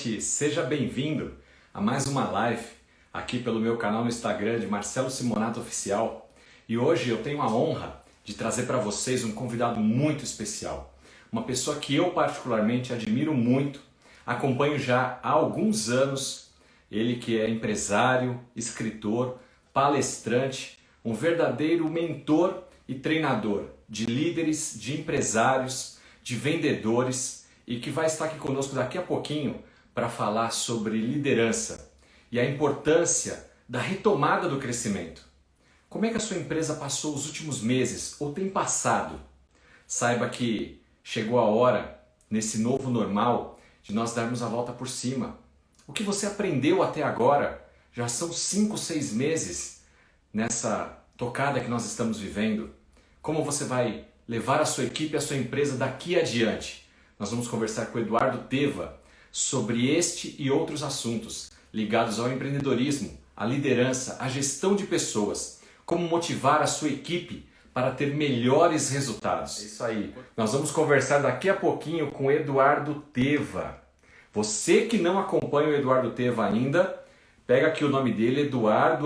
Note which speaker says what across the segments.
Speaker 1: noite, seja bem-vindo a mais uma live aqui pelo meu canal no Instagram de Marcelo Simonato Oficial. E hoje eu tenho a honra de trazer para vocês um convidado muito especial. Uma pessoa que eu particularmente admiro muito, acompanho já há alguns anos, ele que é empresário, escritor, palestrante, um verdadeiro mentor e treinador de líderes, de empresários, de vendedores e que vai estar aqui conosco daqui a pouquinho para falar sobre liderança e a importância da retomada do crescimento. Como é que a sua empresa passou os últimos meses ou tem passado? Saiba que chegou a hora, nesse novo normal, de nós darmos a volta por cima. O que você aprendeu até agora? Já são 5, 6 meses nessa tocada que nós estamos vivendo. Como você vai levar a sua equipe e a sua empresa daqui adiante? Nós vamos conversar com o Eduardo Teva sobre este e outros assuntos ligados ao empreendedorismo, à liderança, à gestão de pessoas, como motivar a sua equipe para ter melhores resultados. É isso aí. Nós vamos conversar daqui a pouquinho com o Eduardo Teva. Você que não acompanha o Eduardo Teva ainda, pega aqui o nome dele, Eduardo_Teva,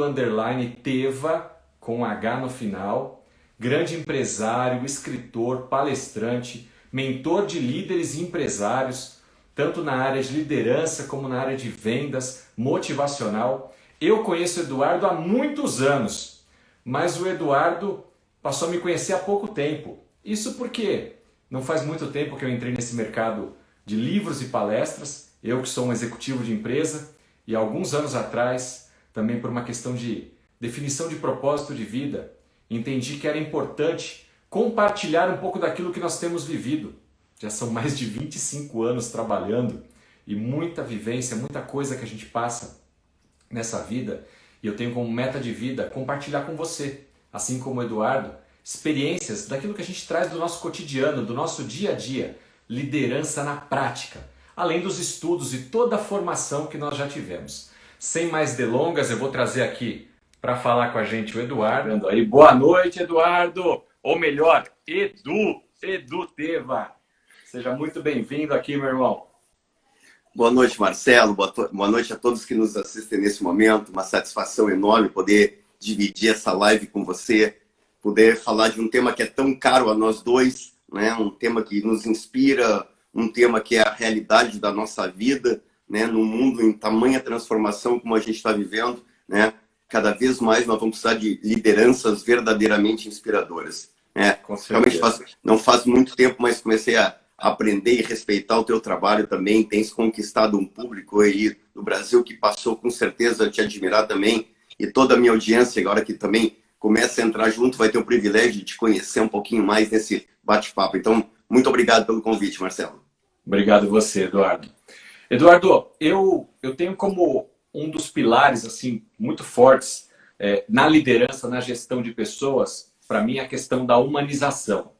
Speaker 1: com H no final. Grande empresário, escritor, palestrante, mentor de líderes e empresários, tanto na área de liderança como na área de vendas, motivacional. Eu conheço o Eduardo há muitos anos, mas o Eduardo passou a me conhecer há pouco tempo. Isso porque não faz muito tempo que eu entrei nesse mercado de livros e palestras, eu que sou um executivo de empresa, e alguns anos atrás, também por uma questão de definição de propósito de vida, entendi que era importante compartilhar um pouco daquilo que nós temos vivido. Já são mais de 25 anos trabalhando e muita vivência, muita coisa que a gente passa nessa vida. E eu tenho como meta de vida compartilhar com você, assim como o Eduardo, experiências daquilo que a gente traz do nosso cotidiano, do nosso dia a dia, liderança na prática, além dos estudos e toda a formação que nós já tivemos. Sem mais delongas, eu vou trazer aqui para falar com a gente o Eduardo. Aí, boa noite, Eduardo! Ou melhor, Edu Teva. Seja muito bem-vindo aqui, meu irmão.
Speaker 2: Boa noite, Marcelo. Boa noite a todos que nos assistem nesse momento. Uma satisfação enorme poder dividir essa live com você, poder falar de um tema que é tão caro a nós dois, né? Um tema que nos inspira, um tema que é a realidade da nossa vida, né? Num mundo em tamanha transformação como a gente está vivendo, né? Cada vez mais nós vamos precisar de lideranças verdadeiramente inspiradoras. Realmente não faz muito tempo, mas comecei a aprender e respeitar o teu trabalho também. Tens conquistado um público aí no Brasil que passou com certeza a te admirar também. E toda a minha audiência, agora que também começa a entrar junto, vai ter o privilégio de te conhecer um pouquinho mais nesse bate-papo. Então, muito obrigado pelo convite, Marcelo.
Speaker 1: Obrigado você, Eduardo. Eduardo, eu tenho como um dos pilares assim muito fortes na liderança, na gestão de pessoas, para mim, a questão da humanização.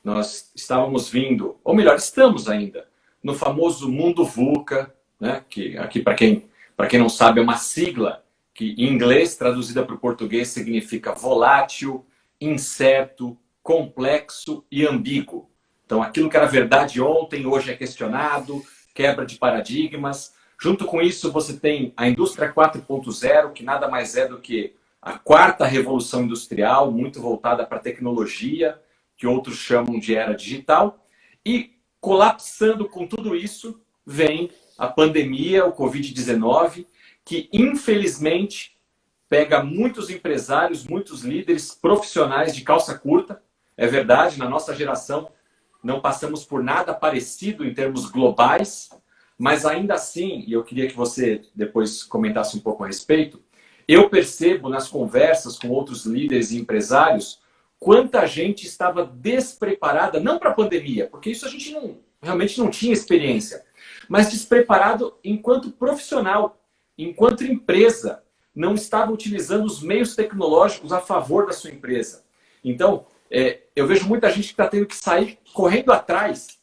Speaker 1: Nós estávamos vindo, ou melhor, estamos ainda, no famoso mundo VUCA, né? Que aqui, para quem não sabe, é uma sigla que em inglês, traduzida para o português, significa volátil, incerto, complexo e ambíguo. Então, aquilo que era verdade ontem, hoje é questionado, quebra de paradigmas. Junto com isso, você tem a indústria 4.0, que nada mais é do que a quarta revolução industrial, muito voltada para a tecnologia, que outros chamam de era digital. E colapsando com tudo isso, vem a pandemia, o Covid-19, que infelizmente pega muitos empresários, muitos líderes profissionais de calça curta. É verdade, na nossa geração não passamos por nada parecido em termos globais, mas ainda assim, e eu queria que você depois comentasse um pouco a respeito, eu percebo nas conversas com outros líderes e empresários quanta gente estava despreparada, não para a pandemia, porque isso a gente realmente não tinha experiência, mas despreparado enquanto profissional, enquanto empresa, não estava utilizando os meios tecnológicos a favor da sua empresa. Então, eu vejo muita gente que está tendo que sair correndo atrás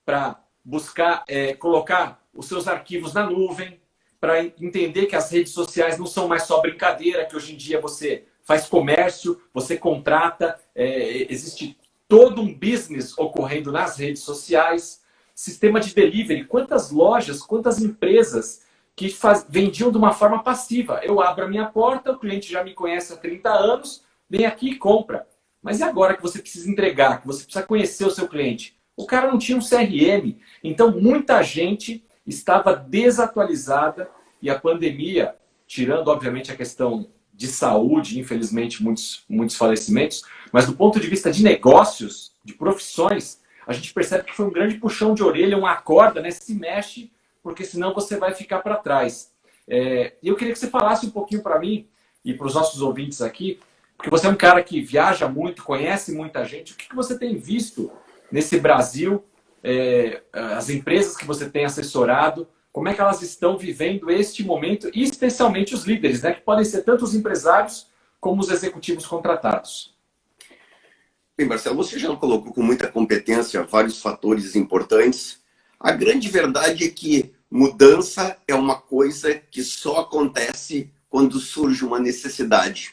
Speaker 1: para buscar colocar os seus arquivos na nuvem, para entender que as redes sociais não são mais só brincadeira, que hoje em dia você faz comércio, você contrata, existe todo um business ocorrendo nas redes sociais. sistema de delivery, quantas lojas, quantas empresas que vendiam de uma forma passiva. Eu abro a minha porta, o cliente já me conhece há 30 anos, vem aqui e compra. Mas e agora que você precisa entregar, que você precisa conhecer o seu cliente? O cara não tinha um CRM. Então, muita gente estava desatualizada e a pandemia, tirando, obviamente, a questão de saúde, infelizmente, muitos falecimentos, mas do ponto de vista de negócios, de profissões, a gente percebe que foi um grande puxão de orelha, uma corda, né? Se mexe, porque senão você vai ficar para trás. E eu queria que você falasse um pouquinho para mim e para os nossos ouvintes aqui, porque você é um cara que viaja muito, conhece muita gente. O que você tem visto nesse Brasil, as empresas que você tem assessorado, como é que elas estão vivendo este momento, e especialmente os líderes, né, que podem ser tanto os empresários como os executivos contratados?
Speaker 2: Bem, Marcelo, você já colocou com muita competência vários fatores importantes. A grande verdade é que mudança é uma coisa que só acontece quando surge uma necessidade.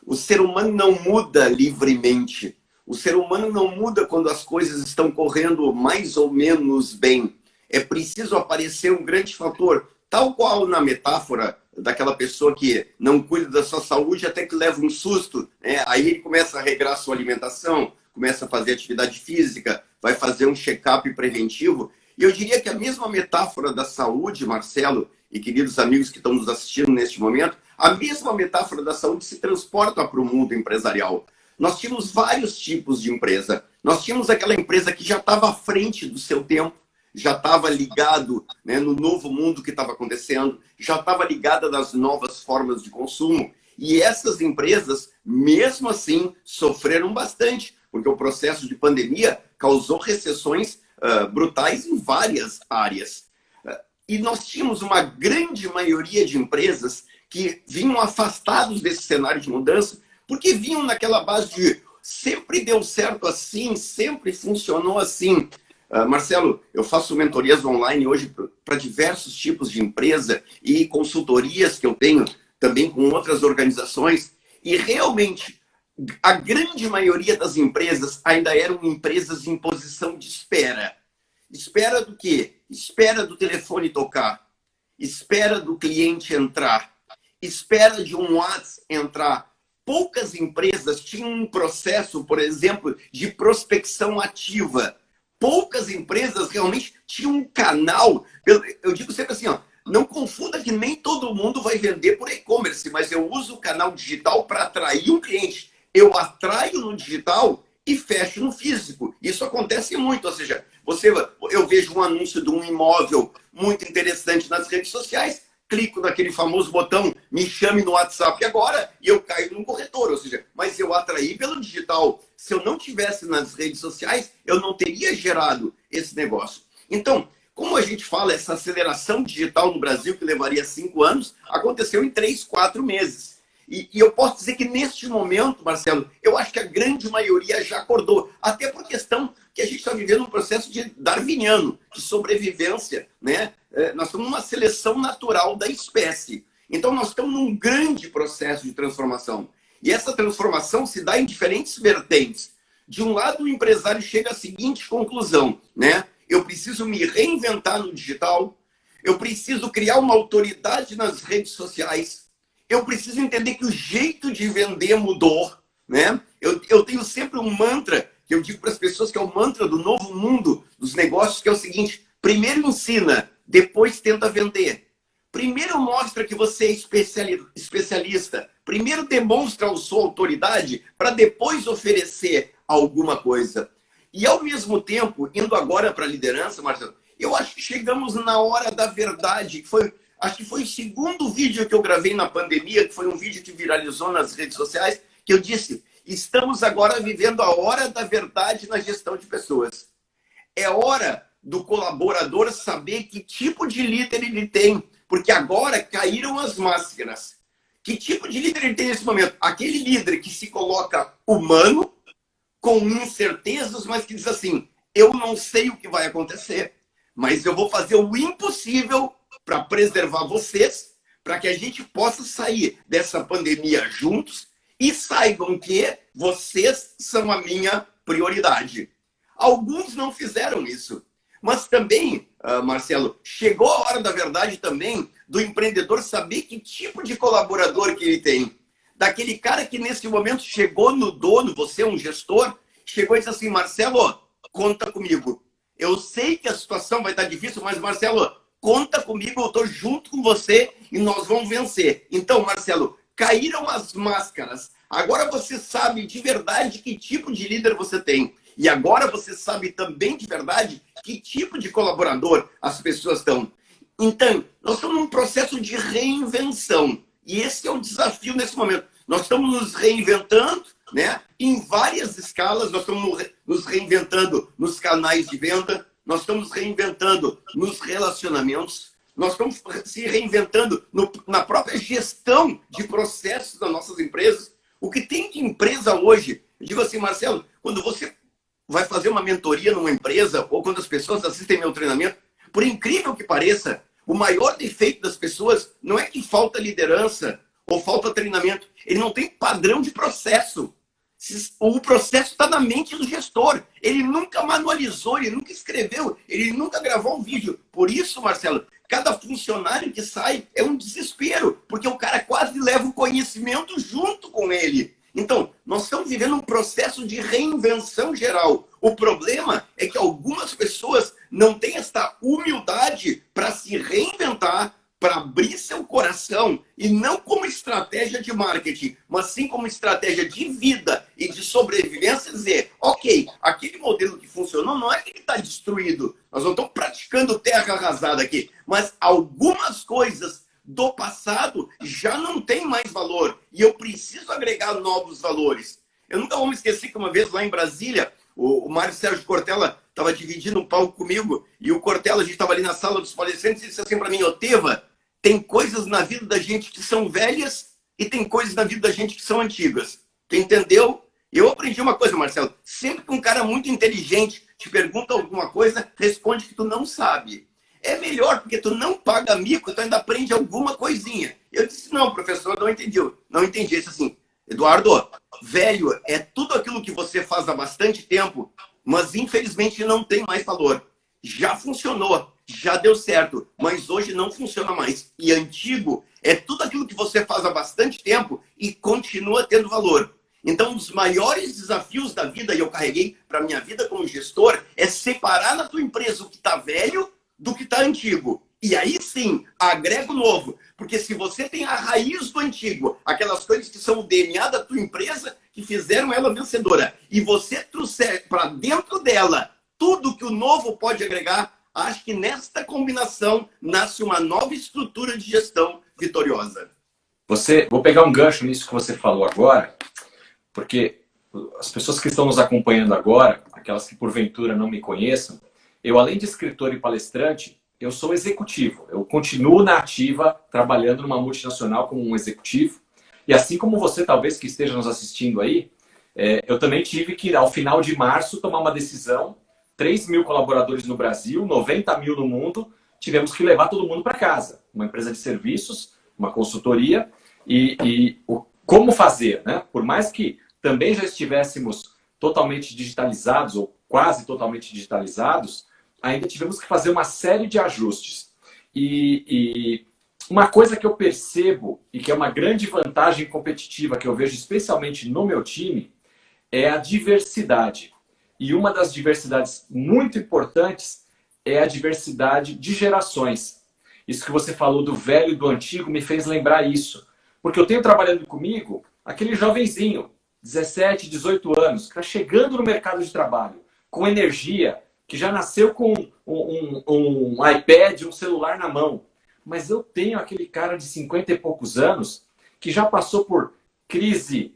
Speaker 2: O ser humano não muda livremente. O ser humano não muda quando as coisas estão correndo mais ou menos bem. É preciso aparecer um grande fator, tal qual na metáfora daquela pessoa que não cuida da sua saúde até que leva um susto, né? Aí ele começa a regrar a sua alimentação, começa a fazer atividade física, vai fazer um check-up preventivo. E eu diria que a mesma metáfora da saúde, Marcelo e queridos amigos que estão nos assistindo neste momento, a mesma metáfora da saúde se transporta para o mundo empresarial. Nós tínhamos vários tipos de empresa. Nós tínhamos aquela empresa que já estava à frente do seu tempo, já estava ligado, né, no novo mundo que estava acontecendo, já estava ligada nas novas formas de consumo. E essas empresas, mesmo assim, sofreram bastante, porque o processo de pandemia causou recessões brutais em várias áreas. E nós tínhamos uma grande maioria de empresas que vinham afastados desse cenário de mudança, porque vinham naquela base de sempre deu certo assim, sempre funcionou assim. Marcelo, eu faço mentorias online hoje para diversos tipos de empresa e consultorias que eu tenho também com outras organizações, e realmente a grande maioria das empresas ainda eram empresas em posição de espera. Espera do quê? Espera do telefone tocar, espera do cliente entrar, espera de um WhatsApp entrar. Poucas empresas tinham um processo, por exemplo, de prospecção ativa. Poucas empresas realmente tinham um canal. Eu digo sempre assim, ó, não confunda que nem todo mundo vai vender por e-commerce, mas eu uso o canal digital para atrair um cliente. Eu atraio no digital e fecho no físico. Isso acontece muito, ou seja, eu vejo um anúncio de um imóvel muito interessante nas redes sociais, clico naquele famoso botão, me chame no WhatsApp agora, e eu caio num corretor. Ou seja, mas eu atraí pelo digital. Se eu não tivesse nas redes sociais, eu não teria gerado esse negócio. Então, como a gente fala, essa aceleração digital no Brasil, que levaria 5 anos, aconteceu em 3, 4 meses. E eu posso dizer que neste momento, Marcelo, eu acho que a grande maioria já acordou. Até por questão que a gente está vivendo um processo de darwiniano, de sobrevivência, né? Nós estamos numa seleção natural da espécie. Então, nós estamos num grande processo de transformação. E essa transformação se dá em diferentes vertentes. De um lado, o empresário chega à seguinte conclusão, né? Eu preciso me reinventar no digital, eu preciso criar uma autoridade nas redes sociais, eu preciso entender que o jeito de vender mudou, né? Eu tenho sempre um mantra que eu digo para as pessoas, que é o mantra do novo mundo dos negócios, que é o seguinte: primeiro ensina, depois tenta vender. Primeiro mostra que você é especialista. Primeiro demonstra a sua autoridade para depois oferecer alguma coisa. E ao mesmo tempo, indo agora para a liderança, Marcelo, eu acho que chegamos na hora da verdade. Acho que foi o segundo vídeo que eu gravei na pandemia, que foi um vídeo que viralizou nas redes sociais, que eu disse: estamos agora vivendo a hora da verdade na gestão de pessoas. É hora do colaborador saber que tipo de líder ele tem, porque agora caíram as máscaras. Que tipo de líder ele tem nesse momento? Aquele líder que se coloca humano, com incertezas, mas que diz assim: eu não sei o que vai acontecer, mas eu vou fazer o impossível para preservar vocês, para que a gente possa sair dessa pandemia juntos e saibam que vocês são a minha prioridade. Alguns não fizeram isso. Mas também, Marcelo, chegou a hora da verdade também do empreendedor saber que tipo de colaborador que ele tem. Daquele cara que nesse momento chegou no dono, você é um gestor, chegou e disse assim, Marcelo, conta comigo. Eu sei que a situação vai estar difícil, mas Marcelo, conta comigo, eu estou junto com você e nós vamos vencer. Então, Marcelo, caíram as máscaras. Agora você sabe de verdade que tipo de líder você tem. E agora você sabe também de verdade que tipo de colaborador as pessoas estão. Então, nós estamos num processo de reinvenção. E esse é o desafio nesse momento. Nós estamos nos reinventando, né? Em várias escalas. Nós estamos nos reinventando nos canais de venda. Nós estamos reinventando nos relacionamentos. Nós estamos se reinventando na própria gestão de processos das nossas empresas. O que tem de empresa hoje, eu digo assim, Marcelo, quando você vai fazer uma mentoria numa empresa ou quando as pessoas assistem meu treinamento, por incrível que pareça, o maior defeito das pessoas não é que falta liderança ou falta treinamento. Ele não tem padrão de processo. O processo está na mente do gestor. Ele nunca manualizou, ele nunca escreveu, ele nunca gravou um vídeo. Por isso, Marcelo, cada funcionário que sai é um desespero, porque o cara quase leva o conhecimento junto com ele. Então, nós estamos vivendo um processo de reinvenção geral. O problema é que algumas pessoas não têm esta humildade para se reinventar, para abrir seu coração, e não como estratégia de marketing, mas sim como estratégia de vida e de sobrevivência, dizer, ok, aquele modelo que funcionou não é que ele está destruído, nós não estamos praticando terra arrasada aqui, mas algumas coisas do passado já não têm mais valor, e eu preciso agregar novos valores. Eu nunca vou me esquecer que uma vez lá em Brasília, o Mário Sérgio Cortella estava dividindo um palco comigo, e o Cortella, a gente estava ali na sala dos palestrantes, e disse assim para mim, Oteva, tem coisas na vida da gente que são velhas e tem coisas na vida da gente que são antigas. Tu entendeu? Eu aprendi uma coisa, Marcelo. Sempre que um cara muito inteligente te pergunta alguma coisa, responde que tu não sabe. É melhor, porque tu não paga mico, tu ainda aprende alguma coisinha. Eu disse, não, professor, não entendi. Não entendi. Isso assim, Eduardo, velho é tudo aquilo que você faz há bastante tempo, mas infelizmente não tem mais valor. Já funcionou, já deu certo, mas hoje não funciona mais. E antigo é tudo aquilo que você faz há bastante tempo e continua tendo valor. Então, um dos maiores desafios da vida, e eu carreguei para a minha vida como gestor, é separar na tua empresa o que está velho do que está antigo. E aí sim, agrega o novo. Porque se você tem a raiz do antigo, aquelas coisas que são o DNA da tua empresa, que fizeram ela vencedora, e você trouxer para dentro dela tudo que o novo pode agregar, acho que nesta combinação nasce uma nova estrutura de gestão vitoriosa.
Speaker 1: Vou pegar um gancho nisso que você falou agora, porque as pessoas que estão nos acompanhando agora, aquelas que porventura não me conheçam, eu além de escritor e palestrante, eu sou executivo. Eu continuo na ativa, trabalhando numa multinacional como um executivo. E assim como você, talvez, que esteja nos assistindo aí, eu também tive que, ao final de março, tomar uma decisão. 3 mil colaboradores no Brasil, 90 mil no mundo, tivemos que levar todo mundo para casa. Uma empresa de serviços, uma consultoria, como fazer, né? Por mais que também já estivéssemos totalmente digitalizados, ou quase totalmente digitalizados, ainda tivemos que fazer uma série de ajustes. E uma coisa que eu percebo, e que é uma grande vantagem competitiva que eu vejo especialmente no meu time, é a diversidade. E uma das diversidades muito importantes é a diversidade de gerações. Isso que você falou do velho e do antigo me fez lembrar isso. Porque eu tenho trabalhando comigo aquele jovenzinho, 17, 18 anos, que está chegando no mercado de trabalho, com energia, que já nasceu com um iPad, um celular na mão. Mas eu tenho aquele cara de 50 e poucos anos que já passou por crise,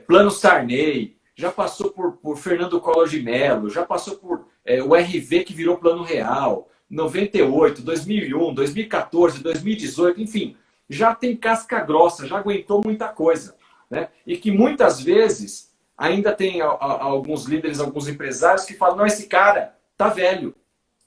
Speaker 1: Plano Sarney, já passou por Fernando Collor de Mello, já passou por o RV que virou Plano Real, 98, 2001, 2014, 2018, enfim, já tem casca grossa, já aguentou muita coisa, né? E que muitas vezes ainda tem alguns líderes, alguns empresários que falam, não, esse cara tá velho.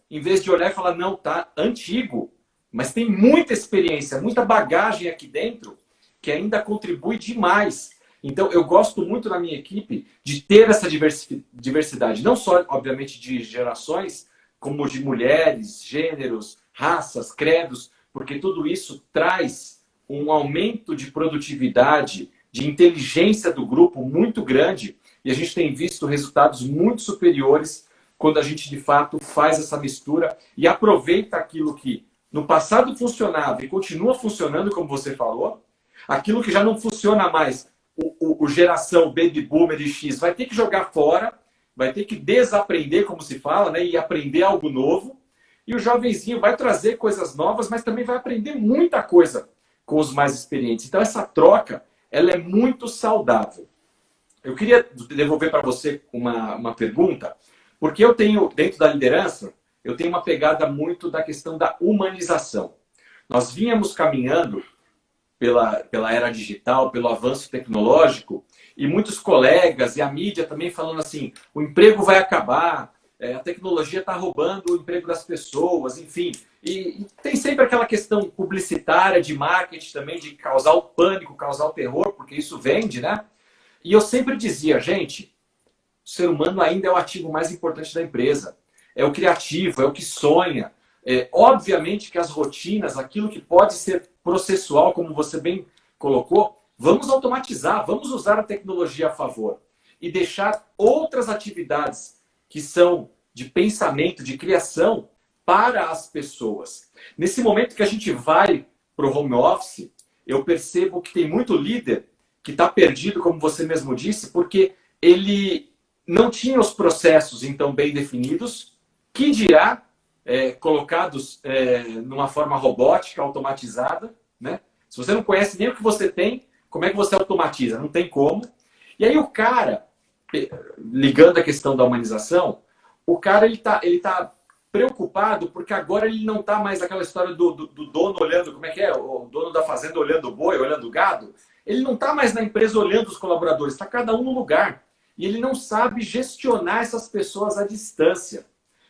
Speaker 1: Em vez de olhar e falar, não, tá antigo, mas tem muita experiência, muita bagagem aqui dentro que ainda contribui demais. Então, eu gosto muito na minha equipe de ter essa diversidade, não só, obviamente, de gerações, como de mulheres, gêneros, raças, credos, porque tudo isso traz um aumento de produtividade, de inteligência do grupo muito grande, e a gente tem visto resultados muito superiores quando a gente, de fato, faz essa mistura e aproveita aquilo que no passado funcionava e continua funcionando, como você falou, aquilo que já não funciona mais, o geração Baby Boomer e X vai ter que jogar fora, vai ter que desaprender, como se fala, né, e aprender algo novo, e o jovenzinho vai trazer coisas novas, mas também vai aprender muita coisa com os mais experientes. Então, essa troca, ela é muito saudável. Eu queria devolver para você uma pergunta, porque eu tenho, dentro da liderança, eu tenho uma pegada muito da questão da humanização. Nós vínhamos caminhando pela era digital, pelo avanço tecnológico, e muitos colegas e a mídia também falando assim, o emprego vai acabar, a tecnologia está roubando o emprego das pessoas, enfim. E tem sempre aquela questão publicitária, de marketing também, de causar o pânico, causar o terror, porque isso vende, né? E eu sempre dizia, gente, o ser humano ainda é o ativo mais importante da empresa. É o criativo, é o que sonha. Obviamente que as rotinas, aquilo que pode ser processual, como você bem colocou, vamos automatizar, vamos usar a tecnologia a favor. E deixar outras atividades que são de pensamento, de criação, para as pessoas. Nesse momento que a gente vai para o home office, eu percebo que tem muito líder que está perdido, como você mesmo disse, porque ele não tinha os processos então bem definidos, que dirá colocados numa forma robótica, automatizada, né? Se você não conhece nem o que você tem, como é que você automatiza? Não tem como. E aí o cara, ligando a questão da humanização, o cara ele tá preocupado porque agora ele não tá mais aquela história do dono olhando, como é que é? O dono da fazenda olhando o boi, olhando o gado. Ele não tá mais na empresa olhando os colaboradores, está cada um no lugar. E ele não sabe gestionar essas pessoas à distância.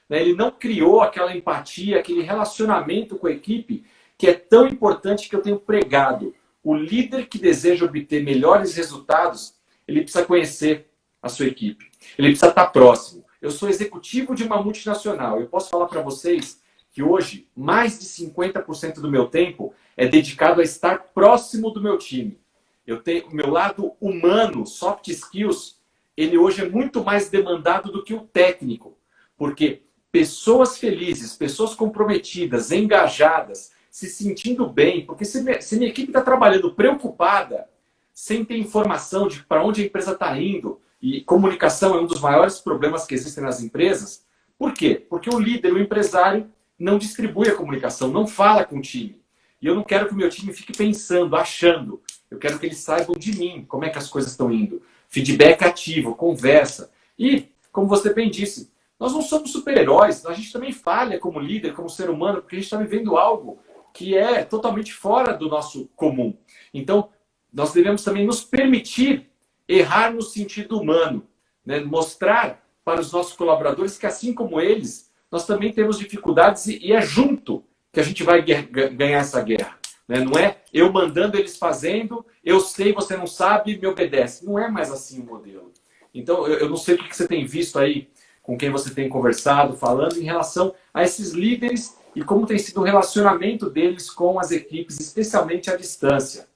Speaker 1: Ele não criou aquela empatia, aquele relacionamento com a equipe que é tão importante que eu tenho pregado. O líder que deseja obter melhores resultados, ele precisa conhecer a sua equipe. Ele precisa estar próximo. Eu sou executivo de uma multinacional. Eu posso falar para vocês que hoje mais de 50% do meu tempo é dedicado a estar próximo do meu time. Eu tenho o meu lado humano, soft skills, ele hoje é muito mais demandado do que o técnico. Porque pessoas felizes, pessoas comprometidas, engajadas, se sentindo bem, porque se minha equipe está trabalhando preocupada, sem ter informação de para onde a empresa está indo, e comunicação é um dos maiores problemas que existem nas empresas, por quê? Porque o líder, o empresário, não distribui a comunicação, não fala com o time. E eu não quero que o meu time fique pensando, achando. Eu quero que eles saibam de mim, como é que as coisas estão indo. Feedback ativo, conversa. E, como você bem disse, nós não somos super-heróis, a gente também falha como líder, como ser humano, porque a gente está vivendo algo que é totalmente fora do nosso comum. Então, nós devemos também nos permitir errar no sentido humano, né? Mostrar para os nossos colaboradores que, assim como eles, nós também temos dificuldades e é junto que a gente vai ganhar essa guerra. Né? Não é eu mandando, eles fazendo, eu sei, você não sabe, me obedece. Não é mais assim o modelo. Então, eu não sei o que você tem visto aí, com quem você tem conversado, falando em relação a esses líderes e como tem sido o relacionamento deles com as equipes, especialmente à distância.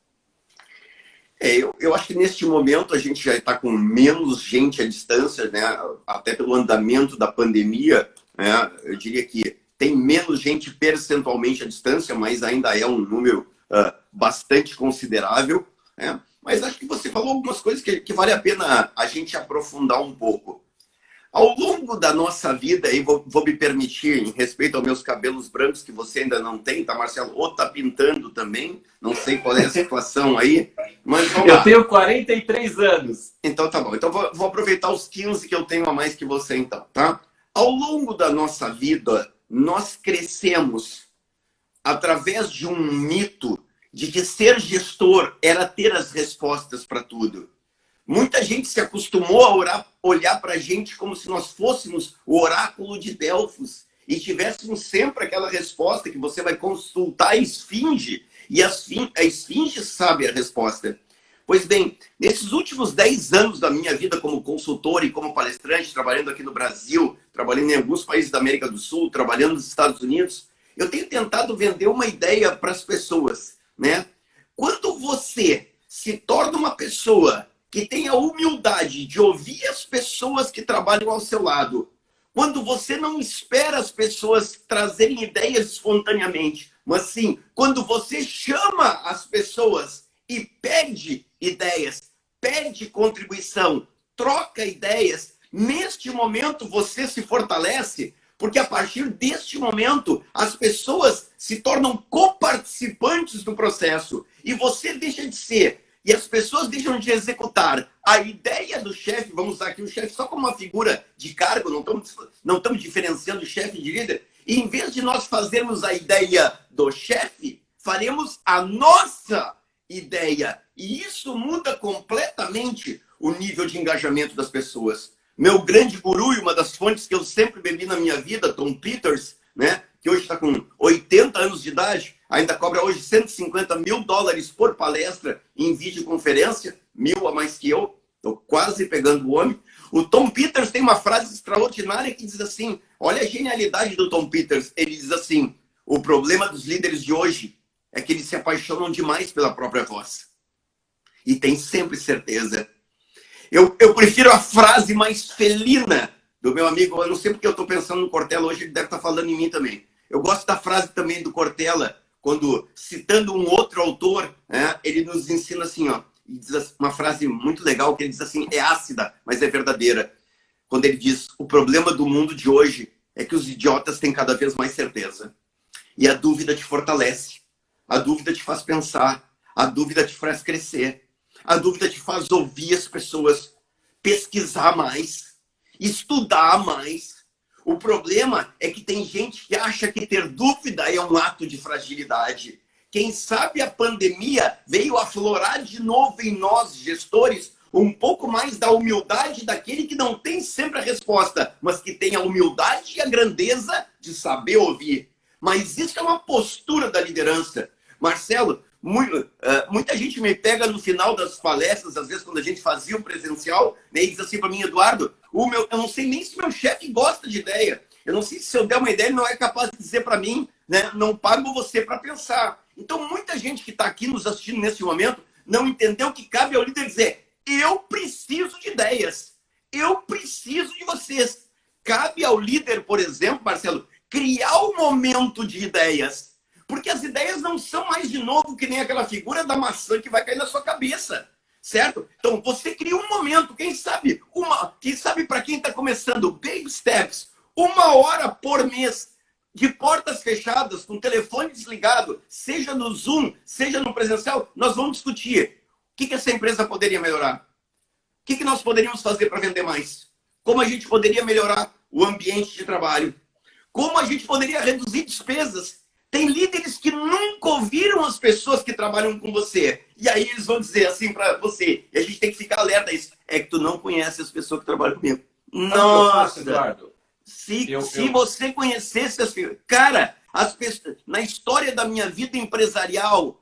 Speaker 2: Eu acho que neste momento a gente já está com menos gente à distância, né? Até pelo andamento da pandemia, né? Eu diria que tem menos gente percentualmente à distância, mas ainda é um número bastante considerável. Né? Mas acho que você falou algumas coisas que vale a pena a gente aprofundar um pouco. Ao longo da nossa vida, e vou me permitir, em respeito aos meus cabelos brancos, que você ainda não tem, tá, Marcelo? Ou tá pintando também, não sei qual é a situação aí, mas vamos lá.
Speaker 1: Eu tenho 43 anos.
Speaker 2: Então tá bom, então vou aproveitar os 15 que eu tenho a mais que você então, tá? Ao longo da nossa vida, nós crescemos através de um mito de que ser gestor era ter as respostas para tudo. Muita gente se acostumou a olhar para a gente como se nós fôssemos o oráculo de Delfos e tivéssemos sempre aquela resposta que você vai consultar a esfinge e a esfinge sabe a resposta. Pois bem, nesses últimos 10 anos da minha vida como consultor e como palestrante, trabalhando aqui no Brasil, trabalhando em alguns países da América do Sul, trabalhando nos Estados Unidos, eu tenho tentado vender uma ideia para as pessoas, né? Quando você se torna uma pessoa que tem a humildade de ouvir as pessoas que trabalham ao seu lado, quando você não espera as pessoas trazerem ideias espontaneamente, mas sim, quando você chama as pessoas e pede ideias, pede contribuição, troca ideias, neste momento você se fortalece, porque a partir deste momento as pessoas se tornam coparticipantes do processo e você deixa de ser, e as pessoas deixam de executar a ideia do chefe. Vamos usar aqui o chefe só como uma figura de cargo, não estamos diferenciando o chefe de líder, e em vez de nós fazermos a ideia do chefe, faremos a nossa ideia, e isso muda completamente o nível de engajamento das pessoas. Meu grande guru e uma das fontes que eu sempre bebi na minha vida, Tom Peters, né, que hoje está com 80 anos de idade, ainda cobra hoje $150 mil por palestra em videoconferência, 1.000 a mais que eu, estou quase pegando o homem. O Tom Peters tem uma frase extraordinária que diz assim, olha a genialidade do Tom Peters, ele diz assim, o problema dos líderes de hoje é que eles se apaixonam demais pela própria voz. E tem sempre certeza. Eu prefiro a frase mais felina do meu amigo, eu não sei porque eu estou pensando no Cortella hoje, ele deve estar falando em mim também. Eu gosto da frase também do Cortella, quando, citando um outro autor, né, ele nos ensina assim, ó, e diz uma frase muito legal, que ele diz assim, é ácida, mas é verdadeira. Quando ele diz, o problema do mundo de hoje é que os idiotas têm cada vez mais certeza. E a dúvida te fortalece. A dúvida te faz pensar. A dúvida te faz crescer. A dúvida te faz ouvir as pessoas, pesquisar mais, estudar mais. O problema é que tem gente que acha que ter dúvida é um ato de fragilidade. Quem sabe a pandemia veio aflorar de novo em nós, gestores, um pouco mais da humildade daquele que não tem sempre a resposta, mas que tem a humildade e a grandeza de saber ouvir. Mas isso é uma postura da liderança. Marcelo, muita gente me pega no final das palestras, às vezes quando a gente fazia o presencial, né, e diz assim para mim, Eduardo, eu não sei nem se meu chefe gosta de ideia. Eu não sei se eu der uma ideia, ele não é capaz de dizer para mim, né, não pago você para pensar. Então, muita gente que está aqui nos assistindo nesse momento não entendeu que cabe ao líder dizer, eu preciso de ideias, eu preciso de vocês. Cabe ao líder, por exemplo, Marcelo, criar um momento de ideias. Porque as ideias não são mais de novo que nem aquela figura da maçã que vai cair na sua cabeça, certo? Então, você cria um momento, quem sabe para quem está começando, baby steps, 1 hora por mês, de portas fechadas, com o telefone desligado, seja no Zoom, seja no presencial, nós vamos discutir o que essa empresa poderia melhorar. O que nós poderíamos fazer para vender mais? Como a gente poderia melhorar o ambiente de trabalho? Como a gente poderia reduzir despesas? Tem líderes que nunca ouviram as pessoas que trabalham com você. E aí eles vão dizer assim para você, e a gente tem que ficar alerta a isso, é que tu não conhece as pessoas que trabalham comigo. Nossa,
Speaker 1: Eduardo.
Speaker 2: Se você conhecesse as pessoas... Cara, as pessoas, na história da minha vida empresarial,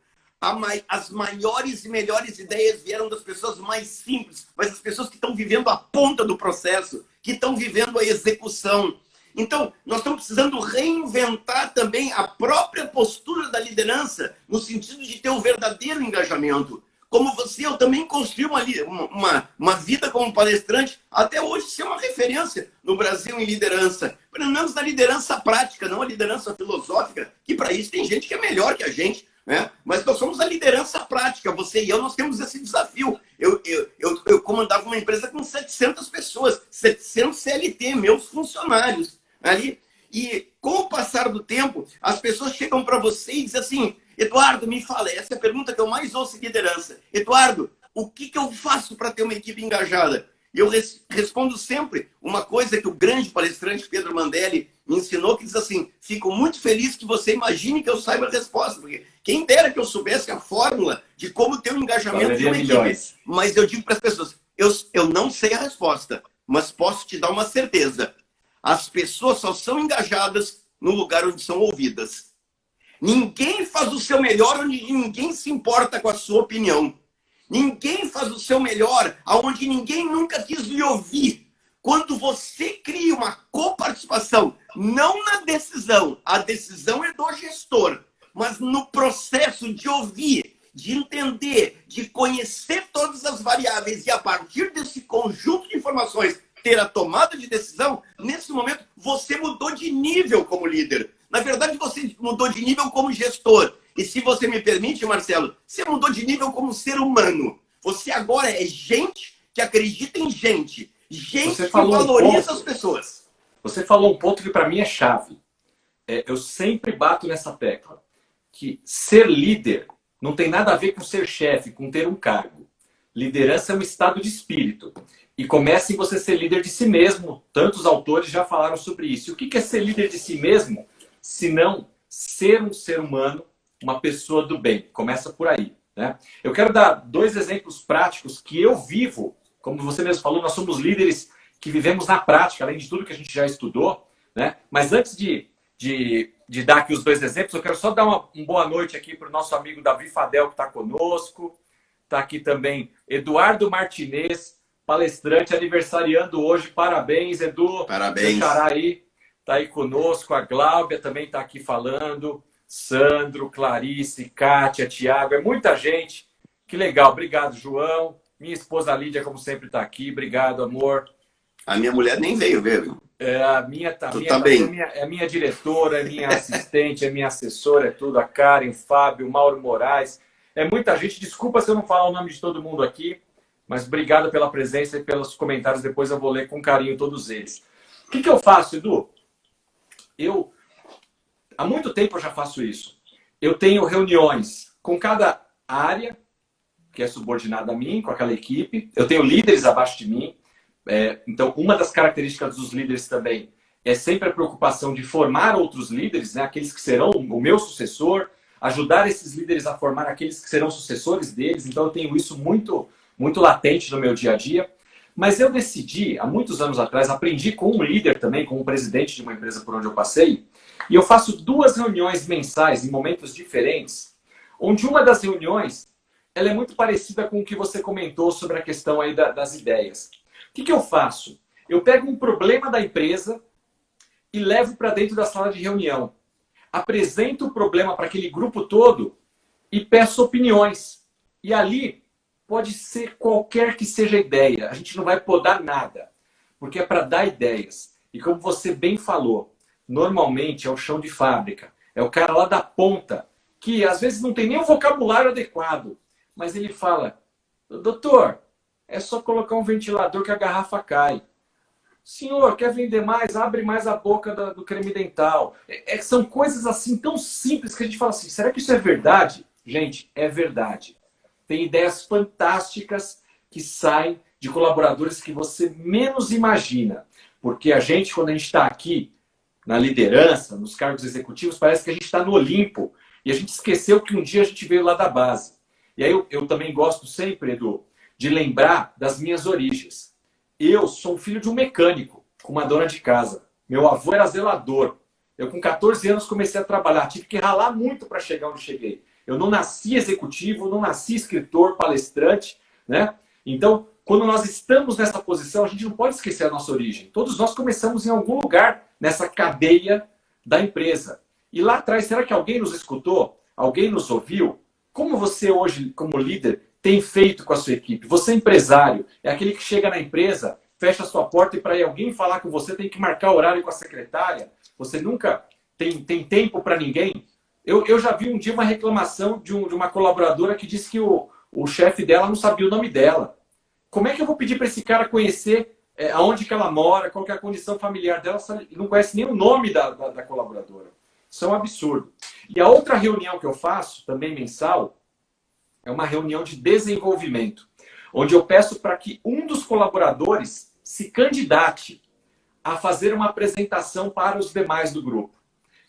Speaker 2: as maiores e melhores ideias vieram das pessoas mais simples, mas as pessoas que estão vivendo a ponta do processo, que estão vivendo a execução. Então, nós estamos precisando reinventar também a própria postura da liderança, no sentido de ter um verdadeiro engajamento. Como você, eu também construí uma vida como palestrante, até hoje ser uma referência no Brasil em liderança. Pelo menos na liderança prática, não a liderança filosófica, que para isso tem gente que é melhor que a gente, né? Mas nós somos a liderança prática, você e eu, nós temos esse desafio. Eu comandava uma empresa com 700 pessoas, 700 CLT, meus funcionários ali. E com o passar do tempo, as pessoas chegam para você e dizem assim, Eduardo, me fala, essa é a pergunta que eu mais ouço em liderança. Eduardo, o que eu faço para ter uma equipe engajada? E eu respondo sempre uma coisa que o grande palestrante Pedro Mandelli me ensinou, que diz assim, fico muito feliz que você imagine que eu saiba a resposta, porque quem dera que eu soubesse a fórmula de como ter um engajamento de uma equipe. Mas eu digo para as pessoas, eu não sei a resposta, mas posso te dar uma certeza. As pessoas só são engajadas no lugar onde são ouvidas. Ninguém faz o seu melhor onde ninguém se importa com a sua opinião. Ninguém faz o seu melhor aonde ninguém nunca quis lhe ouvir. Quando você cria uma coparticipação, não na decisão, a decisão é do gestor, mas no processo de ouvir, de entender, de conhecer todas as variáveis e a partir desse conjunto de informações ter a tomada de decisão, nesse momento você mudou de nível como líder. Na verdade, você mudou de nível como gestor. E se você me permite, Marcelo, você mudou de nível como ser humano. Você agora é gente que acredita em gente. Gente que valoriza as pessoas.
Speaker 1: Você falou um ponto que para mim é chave. Eu sempre bato nessa tecla. Que ser líder não tem nada a ver com ser chefe, com ter um cargo. Liderança é um estado de espírito. E começa em você ser líder de si mesmo. Tantos autores já falaram sobre isso. E o que é ser líder de si mesmo? Se não ser um ser humano, uma pessoa do bem. Começa por aí, né? Eu quero dar 2 exemplos práticos que eu vivo. Como você mesmo falou, nós somos líderes que vivemos na prática, além de tudo que a gente já estudou, né? Mas antes de dar aqui os 2 exemplos, eu quero só dar uma boa noite aqui para o nosso amigo Davi Fadel, que está conosco. Está aqui também Eduardo Martinez, palestrante, aniversariando hoje. Parabéns, Edu.
Speaker 2: Parabéns.
Speaker 1: Seu xará aí, está aí conosco. A Gláudia também está aqui falando. Sandro, Clarice, Kátia, Tiago. É muita gente. Que legal. Obrigado, João. Minha esposa Lídia, como sempre, está aqui. Obrigado, amor.
Speaker 2: A minha mulher nem veio ver, viu?
Speaker 1: A minha é minha diretora, é minha assistente, é minha assessora, é tudo. A Karen, Fábio, Mauro Moraes. É muita gente. Desculpa se eu não falar o nome de todo mundo aqui, mas obrigado pela presença e pelos comentários. Depois eu vou ler com carinho todos eles. O que eu faço, Edu? Há muito tempo eu já faço isso. Eu tenho reuniões com cada área que é subordinada a mim, com aquela equipe. Eu tenho líderes abaixo de mim. Então, uma das características dos líderes também é sempre a preocupação de formar outros líderes, né? Aqueles que serão o meu sucessor, ajudar esses líderes a formar aqueles que serão sucessores deles. Então, eu tenho isso muito, muito latente no meu dia a dia. Mas eu decidi, há muitos anos atrás, aprendi com um líder também, com um presidente de uma empresa por onde eu passei, e eu faço 2 reuniões mensais em momentos diferentes, onde uma das reuniões ela é muito parecida com o que você comentou sobre a questão aí das ideias. O que eu faço? Eu pego um problema da empresa e levo para dentro da sala de reunião. Apresento o problema para aquele grupo todo e peço opiniões. E ali pode ser qualquer que seja a ideia. A gente não vai podar nada, porque é para dar ideias. E como você bem falou, normalmente é o chão de fábrica. É o cara lá da ponta, que às vezes não tem nem o vocabulário adequado. Mas ele fala, doutor, é só colocar um ventilador que a garrafa cai. Senhor, quer vender mais? Abre mais a boca do creme dental. São coisas assim tão simples que a gente fala assim, será que isso é verdade? Gente, é verdade. Tem ideias fantásticas que saem de colaboradores que você menos imagina. Porque a gente, quando a gente está aqui na liderança, nos cargos executivos, parece que a gente está no Olimpo. E a gente esqueceu que um dia a gente veio lá da base. E aí eu também gosto sempre, Edu, de lembrar das minhas origens. Eu sou filho de um mecânico, com uma dona de casa. Meu avô era zelador. Eu, com 14 anos, comecei a trabalhar. Tive que ralar muito para chegar onde cheguei. Eu não nasci executivo, não nasci escritor, palestrante, né? Então, quando nós estamos nessa posição, a gente não pode esquecer a nossa origem. Todos nós começamos em algum lugar nessa cadeia da empresa. E lá atrás, será que alguém nos escutou? Alguém nos ouviu? Como você hoje, como líder, tem feito com a sua equipe? Você é empresário, é aquele que chega na empresa, fecha a sua porta e para ir alguém falar com você tem que marcar horário com a secretária. Você nunca tem tempo para ninguém. Eu já vi um dia uma reclamação de uma colaboradora que disse que o chefe dela não sabia o nome dela. Como é que eu vou pedir para esse cara conhecer aonde que ela mora, qual que é a condição familiar dela, e não conhece nem o nome da colaboradora? Isso é um absurdo. E a outra reunião que eu faço, também mensal, é uma reunião de desenvolvimento, onde eu peço para que um dos colaboradores se candidate a fazer uma apresentação para os demais do grupo.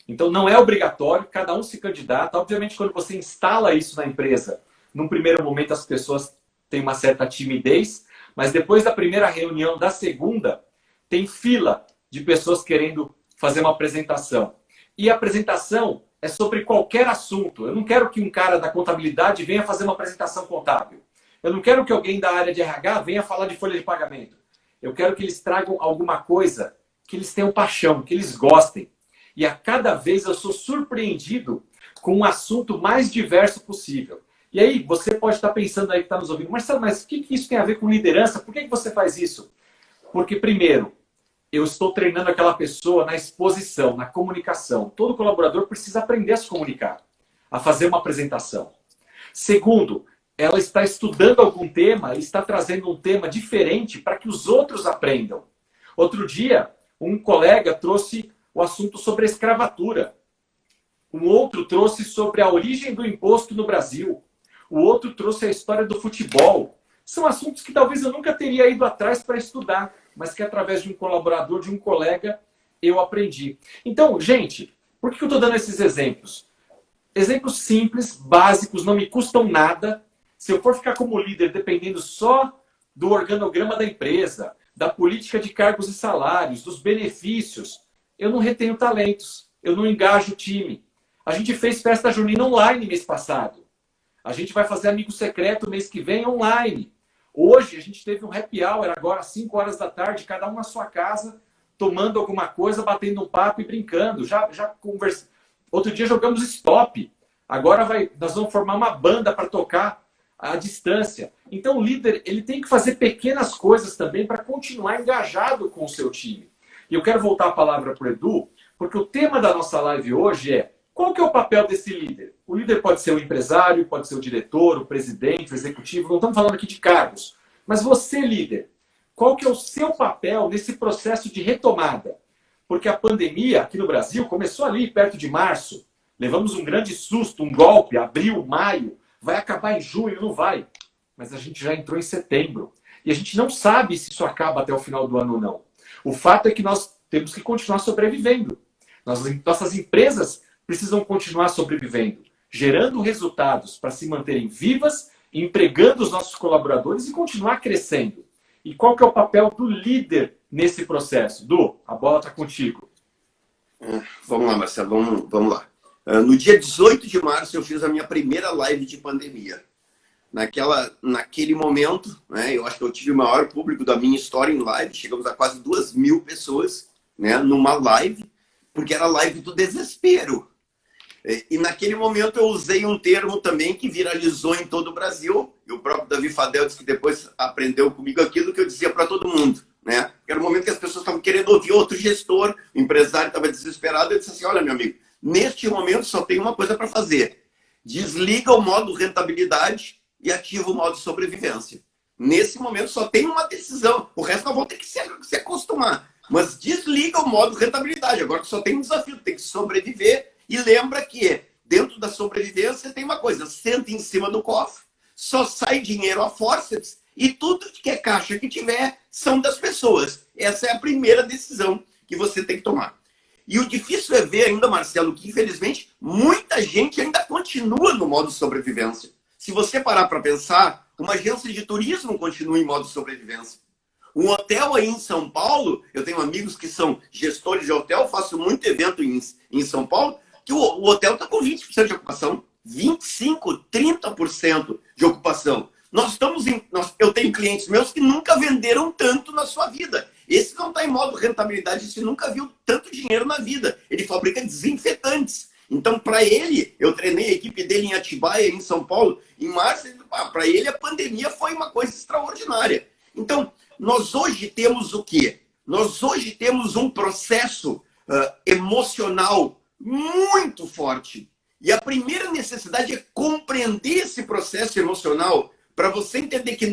Speaker 1: Então não é obrigatório, cada um se candidata. Obviamente, quando você instala isso na empresa, num primeiro momento as pessoas têm uma certa timidez, mas depois da primeira reunião, da segunda, tem fila de pessoas querendo fazer uma apresentação. E a apresentação é sobre qualquer assunto. Eu não quero que um cara da contabilidade venha fazer uma apresentação contábil. Eu não quero que alguém da área de RH venha falar de folha de pagamento. Eu quero que eles tragam alguma coisa que eles tenham paixão, que eles gostem. E a cada vez eu sou surpreendido com um assunto mais diverso possível. E aí, você pode estar pensando aí que está nos ouvindo, Marcelo, mas o que isso tem a ver com liderança? Por que você faz isso? Porque, primeiro, eu estou treinando aquela pessoa na exposição, na comunicação. Todo colaborador precisa aprender a se comunicar, a fazer uma apresentação. Segundo, ela está estudando algum tema e está trazendo um tema diferente para que os outros aprendam. Outro dia, um colega trouxe o assunto sobre a escravatura. Um outro trouxe sobre a origem do imposto no Brasil. O outro trouxe a história do futebol. São assuntos que talvez eu nunca teria ido atrás para estudar, mas que através de um colaborador, de um colega, eu aprendi. Então, gente, por que eu estou dando esses exemplos? Exemplos simples, básicos, não me custam nada. Se eu for ficar como líder dependendo só do organograma da empresa, da política de cargos e salários, dos benefícios, eu não retenho talentos, eu não engajo o time. A gente fez festa junina online mês passado. A gente vai fazer amigo secreto mês que vem online. Hoje a gente teve um happy hour agora às 5 horas da tarde, cada um na sua casa, tomando alguma coisa, batendo um papo e brincando. Já conversamos. Outro dia jogamos stop. Agora nós vamos formar uma banda para tocar à distância. Então o líder ele tem que fazer pequenas coisas também para continuar engajado com o seu time. E eu quero voltar a palavra para o Edu, porque o tema da nossa live hoje é: qual que é o papel desse líder? O líder pode ser o empresário, pode ser o diretor, o presidente, o executivo. Não estamos falando aqui de cargos. Mas você, líder, qual que é o seu papel nesse processo de retomada? Porque a pandemia aqui no Brasil começou ali, perto de março. Levamos um grande susto, um golpe, abril, maio. Vai acabar em junho, não vai. Mas a gente já entrou em setembro. E a gente não sabe se isso acaba até o final do ano ou não. O fato é que nós temos que continuar sobrevivendo. Nossas empresas precisam continuar sobrevivendo, gerando resultados para se manterem vivas, empregando os nossos colaboradores e continuar crescendo. E qual que é o papel do líder nesse processo? Du, a bola está contigo.
Speaker 2: Vamos lá, Marcelo, vamos lá. No dia 18 de março eu fiz a minha primeira live de pandemia. Naquele momento, né, eu acho que eu tive o maior público da minha história em live, chegamos a quase 2.000 pessoas, né, numa live, porque era a live do desespero. E naquele momento eu usei um termo também que viralizou em todo o Brasil, e o próprio Davi Fadel disse que depois aprendeu comigo aquilo que eu dizia para todo mundo, né? Era o momento que as pessoas estavam querendo ouvir outro gestor, o empresário estava desesperado, eu disse assim: olha, meu amigo, neste momento só tem uma coisa para fazer: desliga o modo rentabilidade e ativa o modo sobrevivência. Nesse momento só tem uma decisão, o resto nós vamos ter que se acostumar, mas desliga o modo rentabilidade, agora só tem um desafio, tem que sobreviver. E lembra que dentro da sobrevivência tem uma coisa: senta em cima do cofre, só sai dinheiro a forceps e tudo que é caixa que tiver são das pessoas. Essa é a primeira decisão que você tem que tomar. E o difícil é ver ainda, Marcelo, que infelizmente muita gente ainda continua no modo sobrevivência. Se você parar para pensar, uma agência de turismo continua em modo sobrevivência. Um hotel aí em São Paulo, eu tenho amigos que são gestores de hotel, faço muito evento em São Paulo, que o hotel está com 20% de ocupação, 25%, 30% de ocupação. Eu tenho clientes meus que nunca venderam tanto na sua vida. Esse não está em modo rentabilidade, esse nunca viu tanto dinheiro na vida. Ele fabrica desinfetantes. Então, para ele, eu treinei a equipe dele em Atibaia, em São Paulo, em março. Para ele, a pandemia foi uma coisa extraordinária. Então, nós hoje temos o quê? Nós hoje temos um processo emocional muito forte. E a primeira necessidade é compreender esse processo emocional para você entender que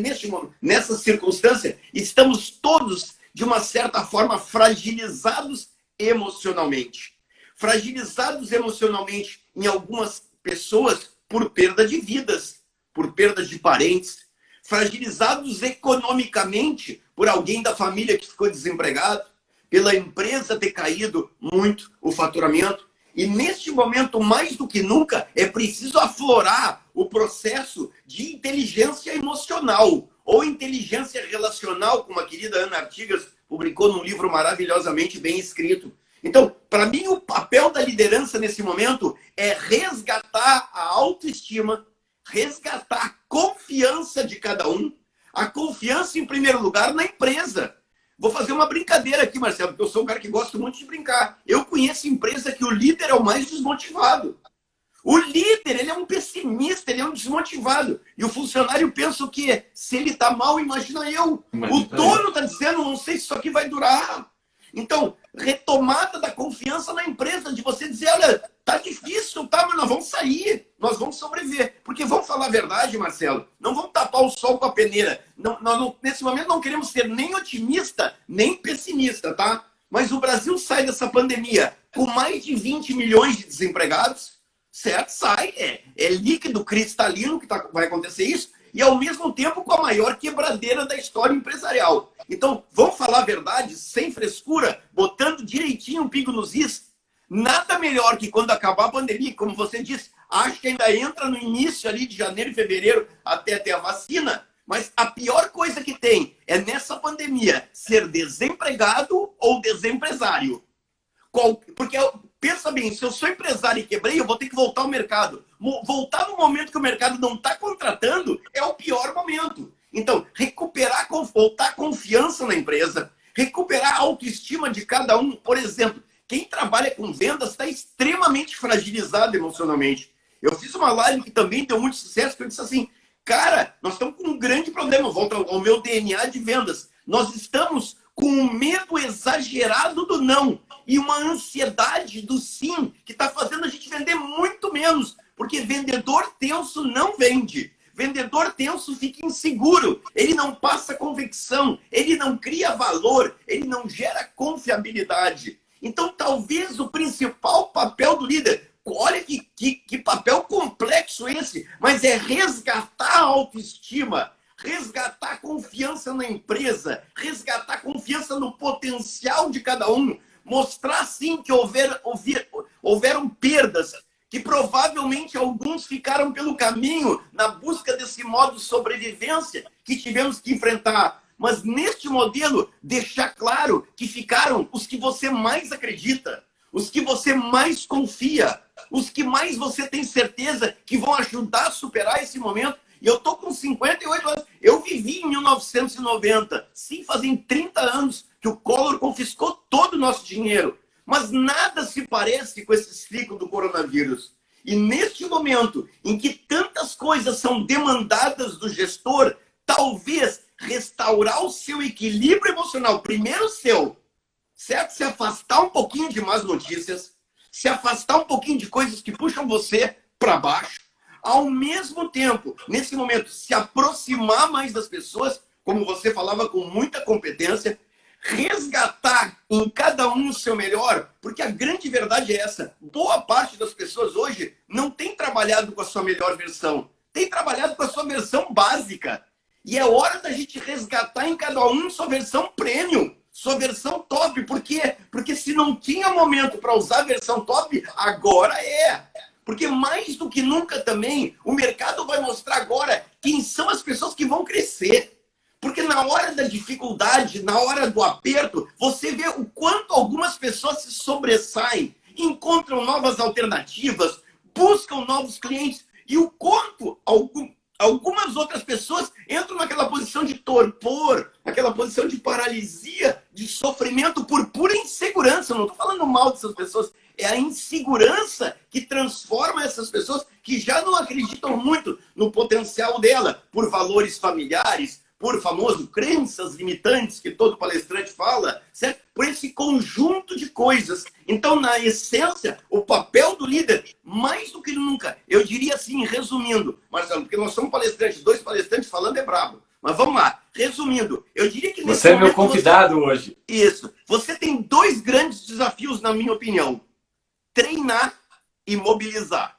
Speaker 2: nessa circunstância estamos todos, de uma certa forma, fragilizados emocionalmente. Fragilizados emocionalmente em algumas pessoas por perda de vidas, por perda de parentes. Fragilizados economicamente por alguém da família que ficou desempregado, pela empresa ter caído muito o faturamento. E neste momento, mais do que nunca, é preciso aflorar o processo de inteligência emocional ou inteligência relacional, como a querida Ana Artigas publicou num livro maravilhosamente bem escrito. Então, para mim, o papel da liderança nesse momento é resgatar a autoestima, resgatar a confiança de cada um, a confiança, em primeiro lugar, na empresa. Vou fazer uma brincadeira aqui, Marcelo, porque eu sou um cara que gosta muito de brincar. Eu conheço empresa que o líder é o mais desmotivado. O líder, ele é um pessimista, ele é um desmotivado. E o funcionário pensa o quê? Se ele está mal, imagina eu. O dono está dizendo, não sei se isso aqui vai durar. Então, retomada da confiança na empresa, de você dizer, olha, tá difícil, tá, mas nós vamos sair, nós vamos sobreviver. Porque vamos falar a verdade, Marcelo, não vamos tapar o sol com a peneira. Nós, nesse momento, não queremos ser nem otimista, nem pessimista, tá? Mas o Brasil sai dessa pandemia com mais de 20 milhões de desempregados, certo? Sai, é líquido, cristalino que vai acontecer isso, e ao mesmo tempo com a maior quebradeira da história empresarial. Então, vamos falar a verdade, sem frescura, botando direitinho um pingo nos is. Nada melhor que quando acabar a pandemia, como você disse, acho que ainda entra no início ali de janeiro e fevereiro até ter a vacina, mas a pior coisa que tem é nessa pandemia ser desempregado ou desempresário. Porque, pensa bem, se eu sou empresário e quebrei, eu vou ter que voltar ao mercado. Voltar no momento que o mercado não está contratando é o pior momento. Então, voltar a confiança na empresa, recuperar a autoestima de cada um. Por exemplo, quem trabalha com vendas está extremamente fragilizado emocionalmente. Eu fiz uma live que também deu muito sucesso, que eu disse assim, cara, nós estamos com um grande problema, volta ao meu DNA de vendas. Nós estamos com um medo exagerado do não e uma ansiedade do sim, que está fazendo a gente vender muito menos, porque vendedor tenso não vende. Vendedor tenso fica inseguro, ele não passa convicção, ele não cria valor, ele não gera confiabilidade. Então, talvez o principal papel do líder, olha que papel complexo esse, mas é resgatar a autoestima, resgatar a confiança na empresa, resgatar a confiança no potencial de cada um, mostrar sim que houveram perdas, que provavelmente alguns ficaram pelo caminho na busca desse modo de sobrevivência que tivemos que enfrentar. Mas neste modelo, deixar claro que ficaram os que você mais acredita, os que você mais confia, os que mais você tem certeza que vão ajudar a superar esse momento. E eu tô com 58 anos. Eu vivi em 1990. Sim, fazem 30 anos que o Collor confiscou todo o nosso dinheiro. Mas nada se parece com esse ciclo do coronavírus. E neste momento em que tantas coisas são demandadas do gestor, talvez restaurar o seu equilíbrio emocional, primeiro o seu, certo? Se afastar um pouquinho de más notícias, se afastar um pouquinho de coisas que puxam você para baixo, ao mesmo tempo, nesse momento, se aproximar mais das pessoas, como você falava com muita competência, resgatar em cada um o seu melhor, porque a grande verdade é essa. Boa parte das pessoas hoje não tem trabalhado com a sua melhor versão, tem trabalhado com a sua versão básica. E é hora da gente resgatar em cada um sua versão premium, sua versão top. Por quê? Porque se não tinha momento para usar a versão top, agora é. Porque mais do que nunca também, o mercado vai mostrar agora quem são as pessoas que vão crescer. Porque na hora da dificuldade, na hora do aperto, você vê o quanto algumas pessoas se sobressaem, encontram novas alternativas, buscam novos clientes, e o quanto algumas outras pessoas entram naquela posição de torpor, naquela posição de paralisia, de sofrimento por pura insegurança. Eu não estou falando mal dessas pessoas, é a insegurança que transforma essas pessoas que já não acreditam muito no potencial dela, por valores familiares, por famoso crenças limitantes que todo palestrante fala, certo? Por esse conjunto de coisas. Então, na essência, o papel do líder, mais do que nunca, eu diria assim, resumindo, Marcelo, porque nós somos palestrantes, 2 palestrantes falando é brabo. Mas vamos lá, resumindo, eu diria que nesse
Speaker 1: Você é meu convidado hoje.
Speaker 2: Isso. Você tem 2 grandes desafios, na minha opinião. Treinar e mobilizar.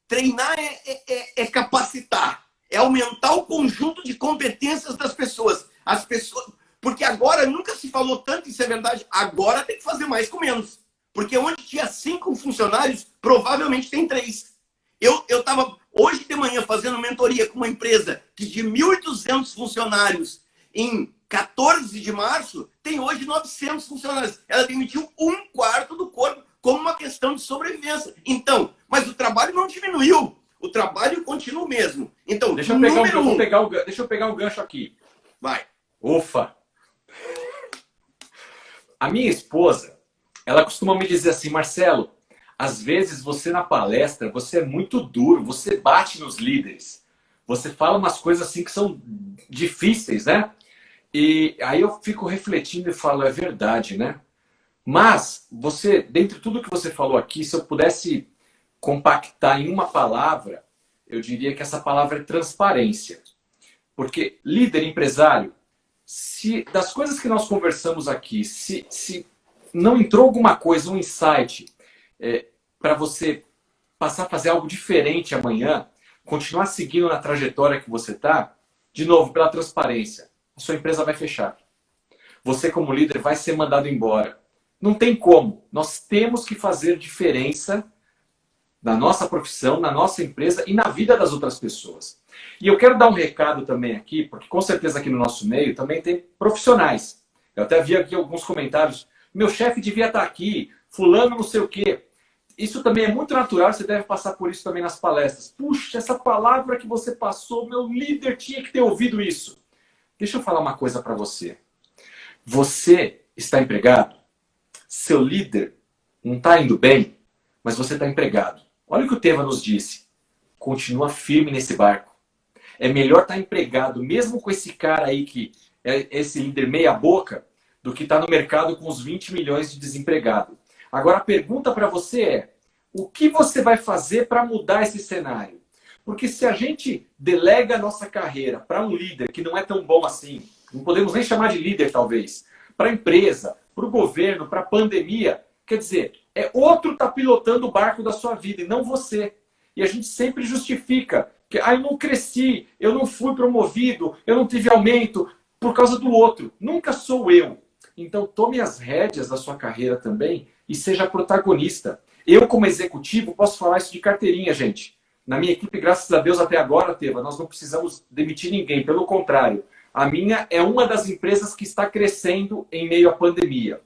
Speaker 2: Treinar é capacitar. É aumentar o conjunto de competências das pessoas. As pessoas. Porque agora nunca se falou tanto, isso é verdade. Agora tem que fazer mais com menos. Porque onde tinha 5 funcionários, provavelmente tem 3. Eu estava hoje de manhã fazendo mentoria com uma empresa que de 1.200 funcionários em 14 de março tem hoje 900 funcionários. Ela demitiu 1/4 do corpo como uma questão de sobrevivência. Então, mas o trabalho não diminuiu. O trabalho continua o mesmo. Então,
Speaker 1: deixa eu pegar o gancho aqui.
Speaker 2: Vai.
Speaker 1: Ufa! A minha esposa, ela costuma me dizer assim, Marcelo, às vezes você na palestra, você é muito duro, você bate nos líderes. Você fala umas coisas assim que são difíceis, né? E aí eu fico refletindo e falo, é verdade, né? Mas você, dentre tudo que você falou aqui, se eu pudesse compactar em uma palavra, eu diria que essa palavra é transparência. Porque líder, empresário, se das coisas que nós conversamos aqui, se não entrou alguma coisa, um insight, para você passar a fazer algo diferente amanhã, continuar seguindo na trajetória que você está, de novo, pela transparência, a sua empresa vai fechar. Você, como líder, vai ser mandado embora. Não tem como. Nós temos que fazer diferença na nossa profissão, na nossa empresa e na vida das outras pessoas. E eu quero dar um recado também aqui, porque com certeza aqui no nosso meio também tem profissionais. Eu até vi aqui alguns comentários. Meu chefe devia estar aqui, fulano não sei o quê. Isso também é muito natural, você deve passar por isso também nas palestras. Puxa, essa palavra que você passou, meu líder tinha que ter ouvido isso. Deixa eu falar uma coisa para você. Você está empregado? Seu líder não está indo bem, mas você está empregado. Olha o que o Teva nos disse. Continua firme nesse barco. É melhor estar empregado, mesmo com esse cara aí que é esse líder meia boca, do que estar no mercado com os 20 milhões de desempregados. Agora a pergunta para você é, o que você vai fazer para mudar esse cenário? Porque se a gente delega a nossa carreira para um líder que não é tão bom assim, não podemos nem chamar de líder talvez, para a empresa, para o governo, para a pandemia, quer dizer, outro está pilotando o barco da sua vida e não você. E a gente sempre justifica que eu não cresci, eu não fui promovido, eu não tive aumento por causa do outro. Nunca sou eu. Então tome as rédeas da sua carreira também e seja protagonista. Eu, como executivo, posso falar isso de carteirinha, gente. Na minha equipe, graças a Deus, até agora, Teva, nós não precisamos demitir ninguém. Pelo contrário, a minha é uma das empresas que está crescendo em meio à pandemia.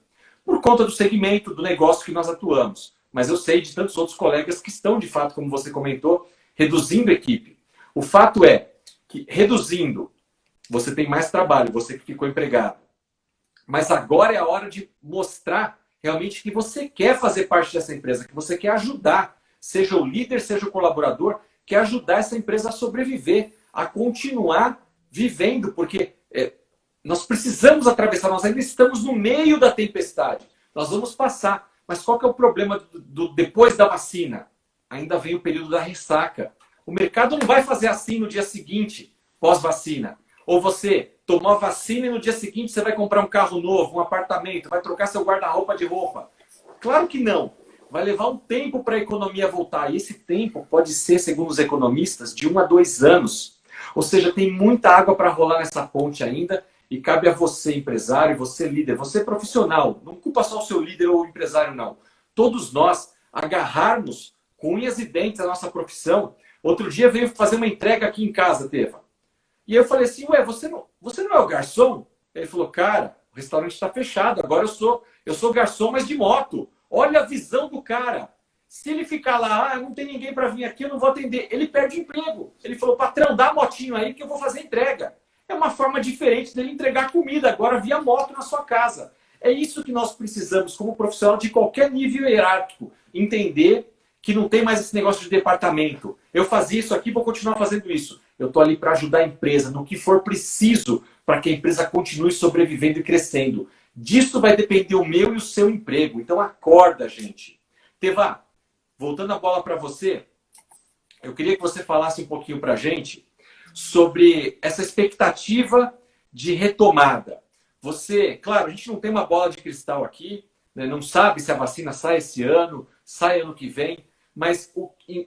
Speaker 1: Por conta do segmento, do negócio que nós atuamos. Mas eu sei de tantos outros colegas que estão, de fato, como você comentou, reduzindo a equipe. O fato é que, reduzindo, você tem mais trabalho, você que ficou empregado. Mas agora é a hora de mostrar realmente que você quer fazer parte dessa empresa, que você quer ajudar, seja o líder, seja o colaborador, quer ajudar essa empresa a sobreviver, a continuar vivendo, porque nós precisamos atravessar, nós ainda estamos no meio da tempestade, nós vamos passar. Mas qual que é o problema depois da vacina? Ainda vem o período da ressaca. O mercado não vai fazer assim no dia seguinte, pós-vacina. Ou você tomou a vacina e no dia seguinte você vai comprar um carro novo, um apartamento, vai trocar seu guarda-roupa de roupa. Claro que não. Vai levar um tempo para a economia voltar. E esse tempo pode ser, segundo os economistas, de 1 a 2 anos. Ou seja, tem muita água para rolar nessa ponte ainda. E cabe a você, empresário, você líder, você profissional. Não culpa só o seu líder ou o empresário, não. Todos nós agarrarmos com unhas e dentes a nossa profissão. Outro dia veio fazer uma entrega aqui em casa, Teva. E eu falei assim, ué, você não é o garçom? Ele falou, cara, o restaurante está fechado, agora eu sou garçom, mas de moto. Olha a visão do cara. Se ele ficar lá, não tem ninguém para vir aqui, eu não vou atender. Ele perde o emprego. Ele falou, patrão, dá a motinho aí que eu vou fazer entrega. É uma forma diferente dele entregar comida agora via moto na sua casa. É isso que nós precisamos como profissional de qualquer nível hierárquico. Entender que não tem mais esse negócio de departamento. Eu fazia isso aqui, vou continuar fazendo isso. Eu estou ali para ajudar a empresa no que for preciso para que a empresa continue sobrevivendo e crescendo. Disso vai depender o meu e o seu emprego. Então acorda, gente. Teva, voltando a bola para você, eu queria que você falasse um pouquinho para a gente sobre essa expectativa de retomada. Você, claro, a gente não tem uma bola de cristal aqui, né? Não sabe se a vacina sai esse ano, sai ano que vem, mas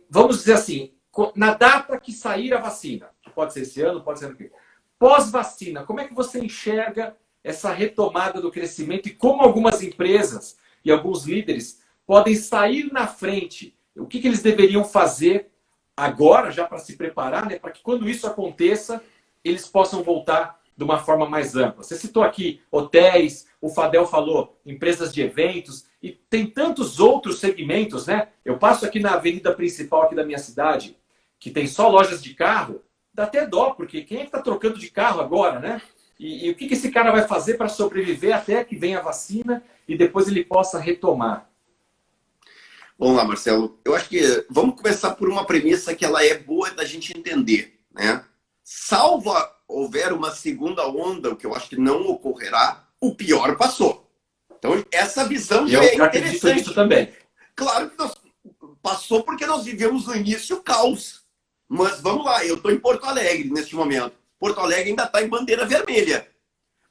Speaker 1: vamos dizer assim, na data que sair a vacina, que pode ser esse ano, pode ser ano que vem, pós-vacina, como é que você enxerga essa retomada do crescimento e como algumas empresas e alguns líderes podem sair na frente? O que eles deveriam fazer agora, já para se preparar, né, para que quando isso aconteça, eles possam voltar de uma forma mais ampla. Você citou aqui hotéis, o Fadel falou empresas de eventos, e tem tantos outros segmentos, né? Eu passo aqui na avenida principal aqui da minha cidade, que tem só lojas de carro, dá até dó, porque quem é que está trocando de carro agora, né? E o que esse cara vai fazer para sobreviver até que venha a vacina e depois ele possa retomar?
Speaker 2: Vamos lá, Marcelo. Eu acho que vamos começar por uma premissa que ela é boa da gente entender, né? Salvo houver uma segunda onda, o que eu acho que não ocorrerá, o pior passou. Então, essa visão já é interessante. Eu acredito nisso também. Claro que passou porque nós vivemos no início o caos. Mas vamos lá, eu estou em Porto Alegre neste momento. Porto Alegre ainda está em bandeira vermelha.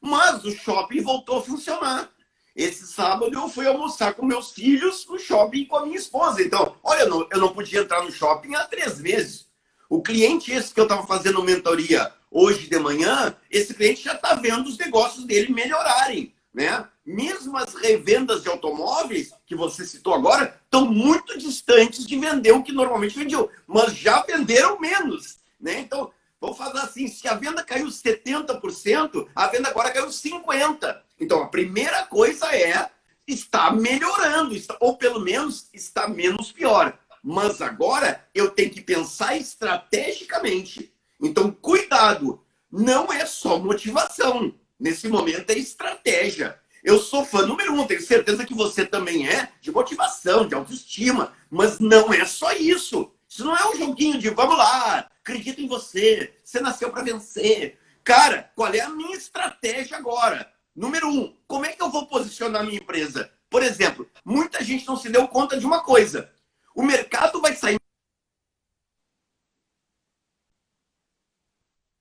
Speaker 2: Mas o shopping voltou a funcionar. Esse sábado eu fui almoçar com meus filhos no shopping com a minha esposa. Então, olha, eu não podia entrar no shopping há 3 meses. O cliente esse que eu estava fazendo mentoria hoje de manhã, esse cliente já está vendo os negócios dele melhorarem, né? Mesmo as revendas de automóveis, que você citou agora, estão muito distantes de vender o que normalmente vendiam, mas já venderam menos, né? Então, vamos falar assim, se a venda caiu 70%, a venda agora caiu 50%. Então, a primeira coisa é, está melhorando, ou pelo menos está menos pior. Mas agora eu tenho que pensar estrategicamente. Então, cuidado, não é só motivação. Nesse momento é estratégia. Eu sou fã número 1, tenho certeza que você também é, de motivação, de autoestima. Mas não é só isso. Isso não é um joguinho de vamos lá, acredito em você, você nasceu para vencer. Cara, qual é a minha estratégia agora? Número 1, como é que eu vou posicionar a minha empresa? Por exemplo, muita gente não se deu conta de uma coisa. O mercado vai sair...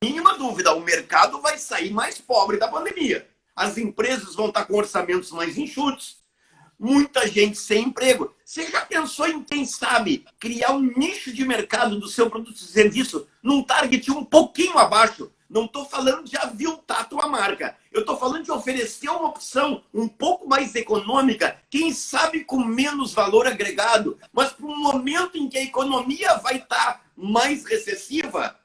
Speaker 2: Mínima dúvida, o mercado vai sair mais pobre da pandemia. As empresas vão estar com orçamentos mais enxutos. Muita gente sem emprego. Você já pensou em, quem sabe, criar um nicho de mercado do seu produto e serviço num target um pouquinho abaixo? Não estou falando de aviltar a tua marca. Eu estou falando de oferecer uma opção um pouco mais econômica, quem sabe com menos valor agregado, mas para um momento em que a economia vai estar mais recessiva,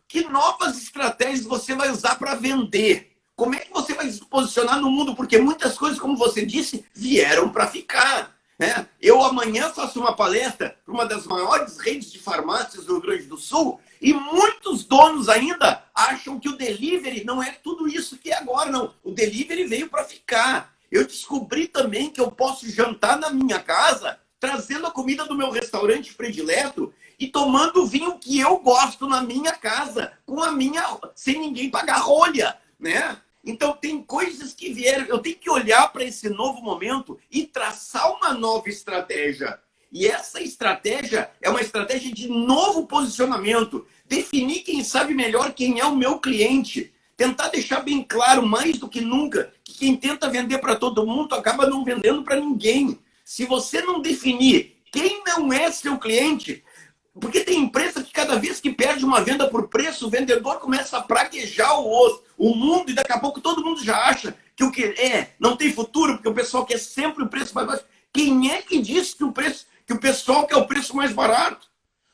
Speaker 2: que novas estratégias você vai usar para vender? Como é que você vai se posicionar no mundo? Porque muitas coisas, como você disse, vieram para ficar, né? Eu amanhã faço uma palestra para uma das maiores redes de farmácias do Rio Grande do Sul e muitos donos ainda acham que o delivery não é tudo isso que é agora, não. O delivery veio para ficar. Eu descobri também que eu posso jantar na minha casa, trazendo a comida do meu restaurante predileto e tomando o vinho que eu gosto na minha casa, com a minha, sem ninguém pagar rolha, né? Então, tem coisas que vieram. Eu tenho que olhar para esse novo momento e traçar uma nova estratégia. E essa estratégia é uma estratégia de novo posicionamento. Definir, quem sabe melhor, quem é o meu cliente. Tentar deixar bem claro, mais do que nunca, que quem tenta vender para todo mundo acaba não vendendo para ninguém. Se você não definir quem não é seu cliente... Porque tem empresa que cada vez que perde uma venda por preço, o vendedor começa a praguejar o mundo e daqui a pouco todo mundo já acha que o que é não tem futuro, porque o pessoal quer sempre o preço mais baixo. Quem é que diz que o pessoal quer o preço mais barato?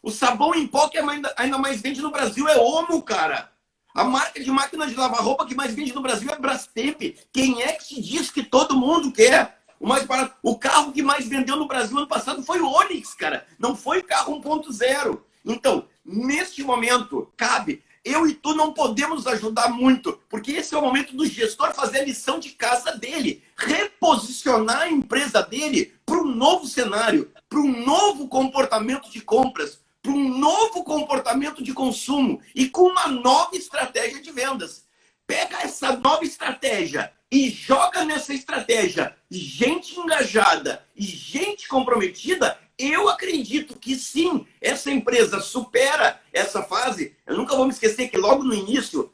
Speaker 2: O sabão em pó que ainda mais vende no Brasil é Omo, cara. A marca de máquina de lavar roupa que mais vende no Brasil é Brastemp. Quem é que te diz que todo mundo quer o mais barato? O carro que mais vendeu no Brasil ano passado foi o Onix, cara. Não foi o carro 1.0. Então, neste momento, cabe. Eu e tu não podemos ajudar muito, porque esse é o momento do gestor fazer a lição de casa dele. Reposicionar a empresa dele para um novo cenário, para um novo comportamento de compras, para um novo comportamento de consumo e com uma nova estratégia de vendas. Pega essa nova estratégia e joga nessa estratégia gente engajada e gente comprometida, eu acredito que sim, essa empresa supera essa fase. Eu nunca vou me esquecer que logo no início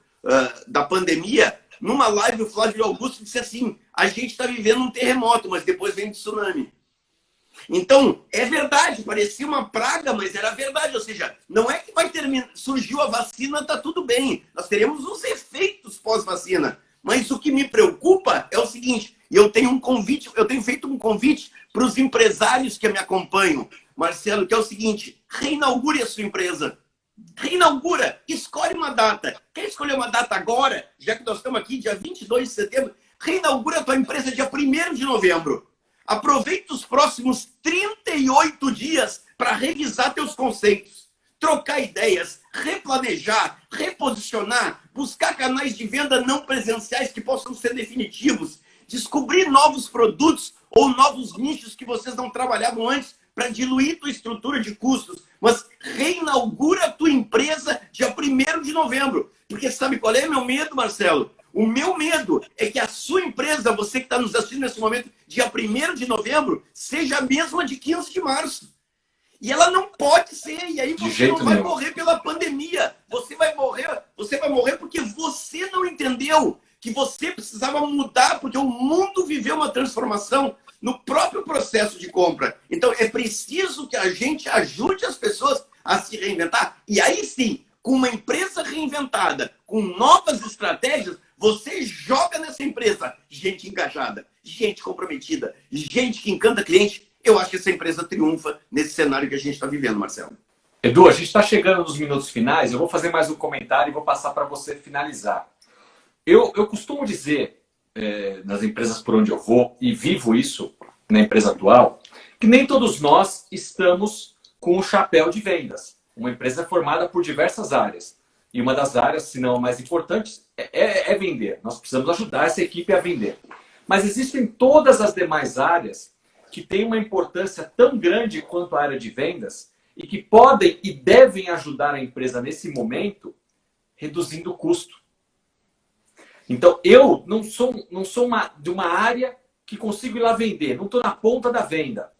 Speaker 2: da pandemia, numa live, o Flávio Augusto disse assim, a gente está vivendo um terremoto, mas depois vem um tsunami. Então, é verdade, parecia uma praga, mas era verdade. Ou seja, não é que vai terminar, surgiu a vacina, está tudo bem. Nós teremos os efeitos pós-vacina. Mas o que me preocupa é o seguinte, eu tenho feito um convite para os empresários que me acompanham, Marcelo, que é o seguinte, reinaugure a sua empresa. Reinaugura, escolhe uma data. Quer escolher uma data agora, já que nós estamos aqui, dia 22 de setembro? Reinaugura a tua empresa dia 1º de novembro. Aproveita os próximos 38 dias para revisar teus conceitos, trocar ideias, replanejar, reposicionar, buscar canais de venda não presenciais que possam ser definitivos, descobrir novos produtos ou novos nichos que vocês não trabalhavam antes para diluir tua estrutura de custos, mas reinaugura a tua empresa dia 1º de novembro. Porque sabe qual é meu medo, Marcelo? O meu medo é que a sua empresa, você que está nos assistindo nesse momento, dia 1º de novembro, seja a mesma de 15 de março. E ela não pode ser, e aí você não vai morrer pela pandemia. Você vai morrer porque você não entendeu que você precisava mudar, porque o mundo viveu uma transformação no próprio processo de compra. Então, é preciso que a gente ajude as pessoas a se reinventar. E aí sim, com uma empresa reinventada, com novas estratégias, você joga nessa empresa gente engajada, gente comprometida, gente que encanta cliente. Eu acho que essa empresa triunfa nesse cenário que a gente está vivendo, Marcelo.
Speaker 1: Edu, a gente está chegando nos minutos finais. Eu vou fazer mais um comentário e vou passar para você finalizar. Eu costumo dizer, nas empresas por onde eu vou, e vivo isso na empresa atual, que nem todos nós estamos com o chapéu de vendas. Uma empresa é formada por diversas áreas. E uma das áreas, se não a mais importante, é vender. Nós precisamos ajudar essa equipe a vender. Mas existem todas as demais áreas que têm uma importância tão grande quanto a área de vendas e que podem e devem ajudar a empresa nesse momento, reduzindo o custo. Então, eu não sou de uma área que consigo ir lá vender, não estou na ponta da venda.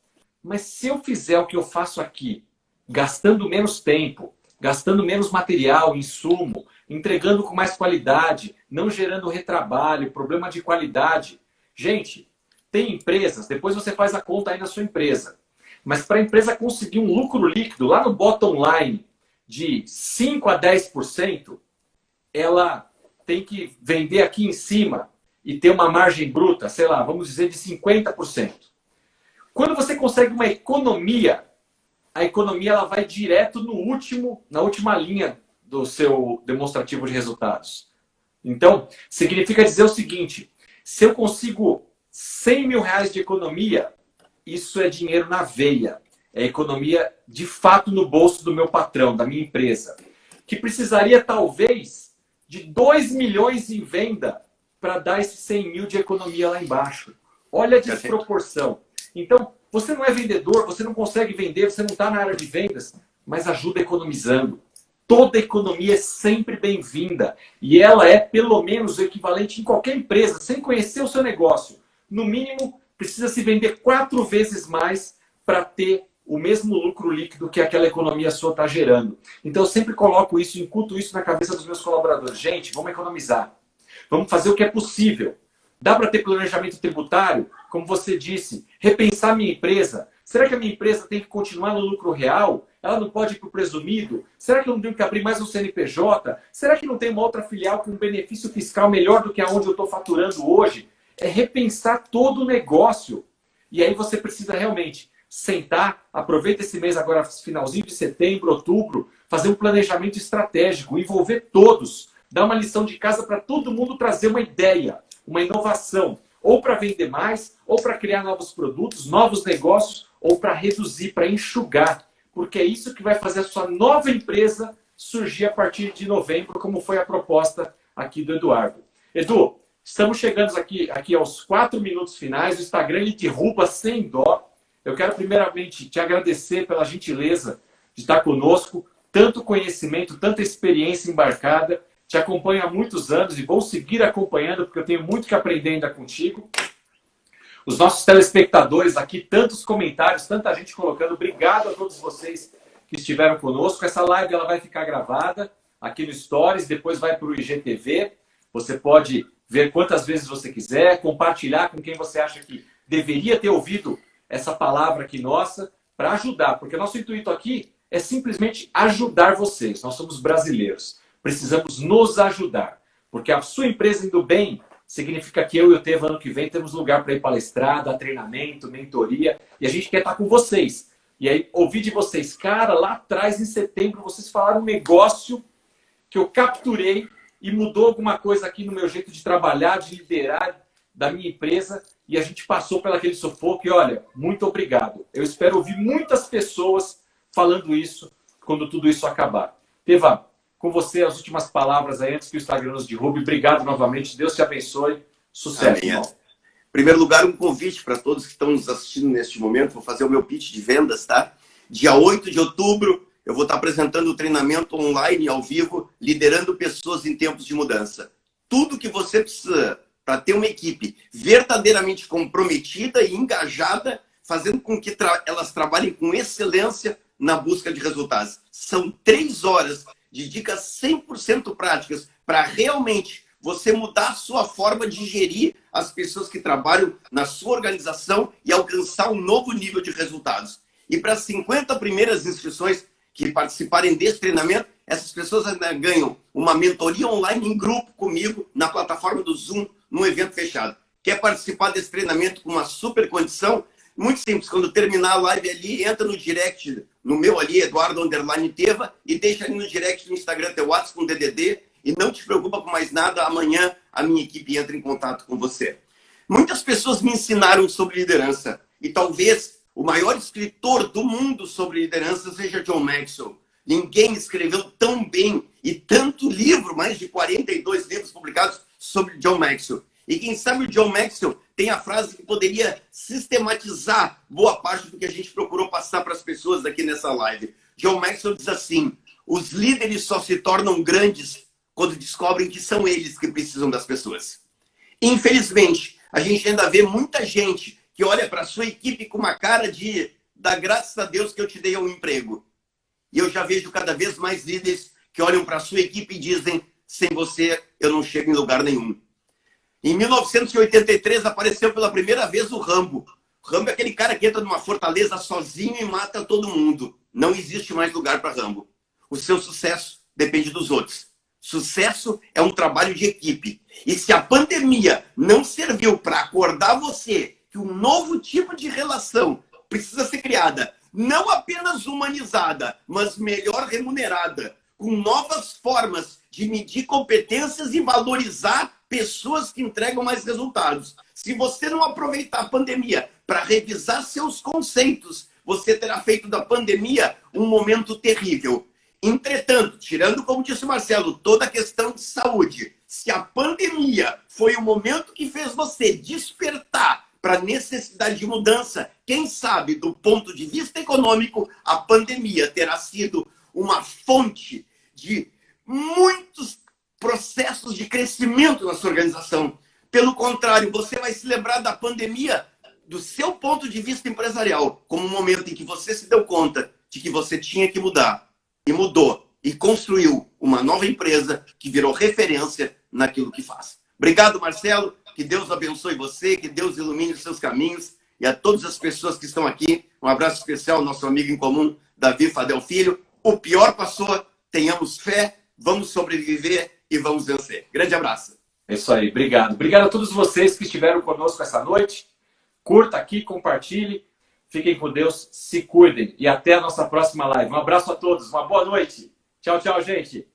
Speaker 1: Mas se eu fizer o que eu faço aqui, gastando menos tempo, gastando menos material, insumo, entregando com mais qualidade, não gerando retrabalho, problema de qualidade. Gente, tem empresas, depois você faz a conta aí na sua empresa, mas para a empresa conseguir um lucro líquido lá no bottom line de 5 a 10%, ela tem que vender aqui em cima e ter uma margem bruta, sei lá, vamos dizer de 50%. Quando você consegue uma economia, a economia ela vai direto na última linha do seu demonstrativo de resultados. Então, significa dizer o seguinte, se eu consigo 100 mil reais de economia, isso é dinheiro na veia. É economia de fato no bolso do meu patrão, da minha empresa. Que precisaria talvez de 2 milhões em venda para dar esses 100 mil de economia lá embaixo. Olha a desproporção. Então, você não é vendedor, você não consegue vender, você não está na área de vendas, mas ajuda economizando. Toda economia é sempre bem-vinda. E ela é, pelo menos, o equivalente em qualquer empresa, sem conhecer o seu negócio. No mínimo, precisa se vender 4 vezes mais para ter o mesmo lucro líquido que aquela economia sua está gerando. Então, eu sempre coloco isso, incuto isso na cabeça dos meus colaboradores. Gente, vamos economizar. Vamos fazer o que é possível. Dá para ter planejamento tributário? Como você disse, repensar minha empresa. Será que a minha empresa tem que continuar no lucro real? Ela não pode ir para o presumido? Será que eu não tenho que abrir mais um CNPJ? Será que não tem uma outra filial com um benefício fiscal melhor do que aonde eu estou faturando hoje? É repensar todo o negócio. E aí você precisa realmente sentar, aproveita esse mês agora, finalzinho de setembro, outubro, fazer um planejamento estratégico, envolver todos, dar uma lição de casa para todo mundo trazer uma ideia, uma inovação, ou para vender mais, ou para criar novos produtos, novos negócios, ou para reduzir, para enxugar. Porque é isso que vai fazer a sua nova empresa surgir a partir de novembro, como foi a proposta aqui do Eduardo. Edu, estamos chegando aqui aos 4 minutos finais, o Instagram ele derruba sem dó. Eu quero primeiramente te agradecer pela gentileza de estar conosco, tanto conhecimento, tanta experiência embarcada. Te acompanho há muitos anos e vou seguir acompanhando, porque eu tenho muito que aprender ainda contigo. Os nossos telespectadores aqui, tantos comentários, tanta gente colocando. Obrigado a todos vocês que estiveram conosco. Essa live ela vai ficar gravada aqui no Stories, depois vai para o IGTV. Você pode ver quantas vezes você quiser, compartilhar com quem você acha que deveria ter ouvido essa palavra aqui nossa, para ajudar. Porque nosso intuito aqui é simplesmente ajudar vocês. Nós somos brasileiros. Precisamos nos ajudar. Porque a sua empresa indo bem, significa que eu e o Teva, ano que vem, temos lugar para ir palestrar, dar treinamento, mentoria. E a gente quer estar com vocês. E aí, ouvir de vocês, cara, lá atrás, em setembro, vocês falaram um negócio que eu capturei e mudou alguma coisa aqui no meu jeito de trabalhar, de liderar da minha empresa. E a gente passou pelo aquele sufoco. E olha, muito obrigado. Eu espero ouvir muitas pessoas falando isso quando tudo isso acabar. Teva, com você as últimas palavras aí antes que o Instagram nos derrube. Obrigado novamente. Deus te abençoe. Sucesso, irmão.
Speaker 2: Em primeiro lugar, um convite para todos que estão nos assistindo neste momento. Vou fazer o meu pitch de vendas, tá? Dia 8 de outubro, eu vou estar apresentando o treinamento online ao vivo, liderando pessoas em tempos de mudança. Tudo que você precisa para ter uma equipe verdadeiramente comprometida e engajada, fazendo com que elas trabalhem com excelência na busca de resultados. São 3 horas de dicas 100% práticas para realmente você mudar a sua forma de gerir as pessoas que trabalham na sua organização e alcançar um novo nível de resultados. E para as 50 primeiras inscrições que participarem desse treinamento, essas pessoas ainda ganham uma mentoria online em grupo comigo na plataforma do Zoom, num evento fechado. Quer participar desse treinamento com uma super condição? Muito simples, quando terminar a live ali, entra no direct, no meu ali, Eduardo_Teva, e deixa ali no direct no Instagram teu WhatsApp com DDD, e não te preocupa com mais nada, amanhã a minha equipe entra em contato com você. Muitas pessoas me ensinaram sobre liderança, e talvez o maior escritor do mundo sobre liderança seja John Maxwell. Ninguém escreveu tão bem e tanto livro, mais de 42 livros publicados sobre John Maxwell. E quem sabe o John Maxwell tem a frase que poderia sistematizar boa parte do que a gente procurou passar para as pessoas aqui nessa live. John Maxwell diz assim: os líderes só se tornam grandes quando descobrem que são eles que precisam das pessoas. Infelizmente, a gente ainda vê muita gente que olha para a sua equipe com uma cara de dá graças a Deus que eu te dei um emprego. E eu já vejo cada vez mais líderes que olham para a sua equipe e dizem: sem você eu não chego em lugar nenhum. Em 1983 apareceu pela primeira vez o Rambo. O Rambo é aquele cara que entra numa fortaleza sozinho e mata todo mundo. Não existe mais lugar para Rambo. O seu sucesso depende dos outros. Sucesso é um trabalho de equipe. E se a pandemia não serviu para acordar você que um novo tipo de relação precisa ser criada, não apenas humanizada, mas melhor remunerada, com novas formas de medir competências e valorizar pessoas que entregam mais resultados. Se você não aproveitar a pandemia para revisar seus conceitos, você terá feito da pandemia um momento terrível. Entretanto, tirando, como disse o Marcelo, toda a questão de saúde, se a pandemia foi o momento que fez você despertar para a necessidade de mudança, quem sabe, do ponto de vista econômico, a pandemia terá sido uma fonte de muitos processos de crescimento na sua organização. Pelo contrário, você vai se lembrar da pandemia do seu ponto de vista empresarial, como um momento em que você se deu conta de que você tinha que mudar. E mudou. E construiu uma nova empresa que virou referência naquilo que faz. Obrigado, Marcelo. Que Deus abençoe você, que Deus ilumine os seus caminhos. E a todas as pessoas que estão aqui, um abraço especial ao nosso amigo em comum, Davi Fadel Filho. O pior passou, tenhamos fé, vamos sobreviver e vamos vencer. Grande abraço.
Speaker 1: É isso aí, obrigado. Obrigado a todos vocês que estiveram conosco essa noite. Curta aqui, compartilhe. Fiquem com Deus, se cuidem. E até a nossa próxima live. Um abraço a todos, uma boa noite. Tchau, tchau, gente.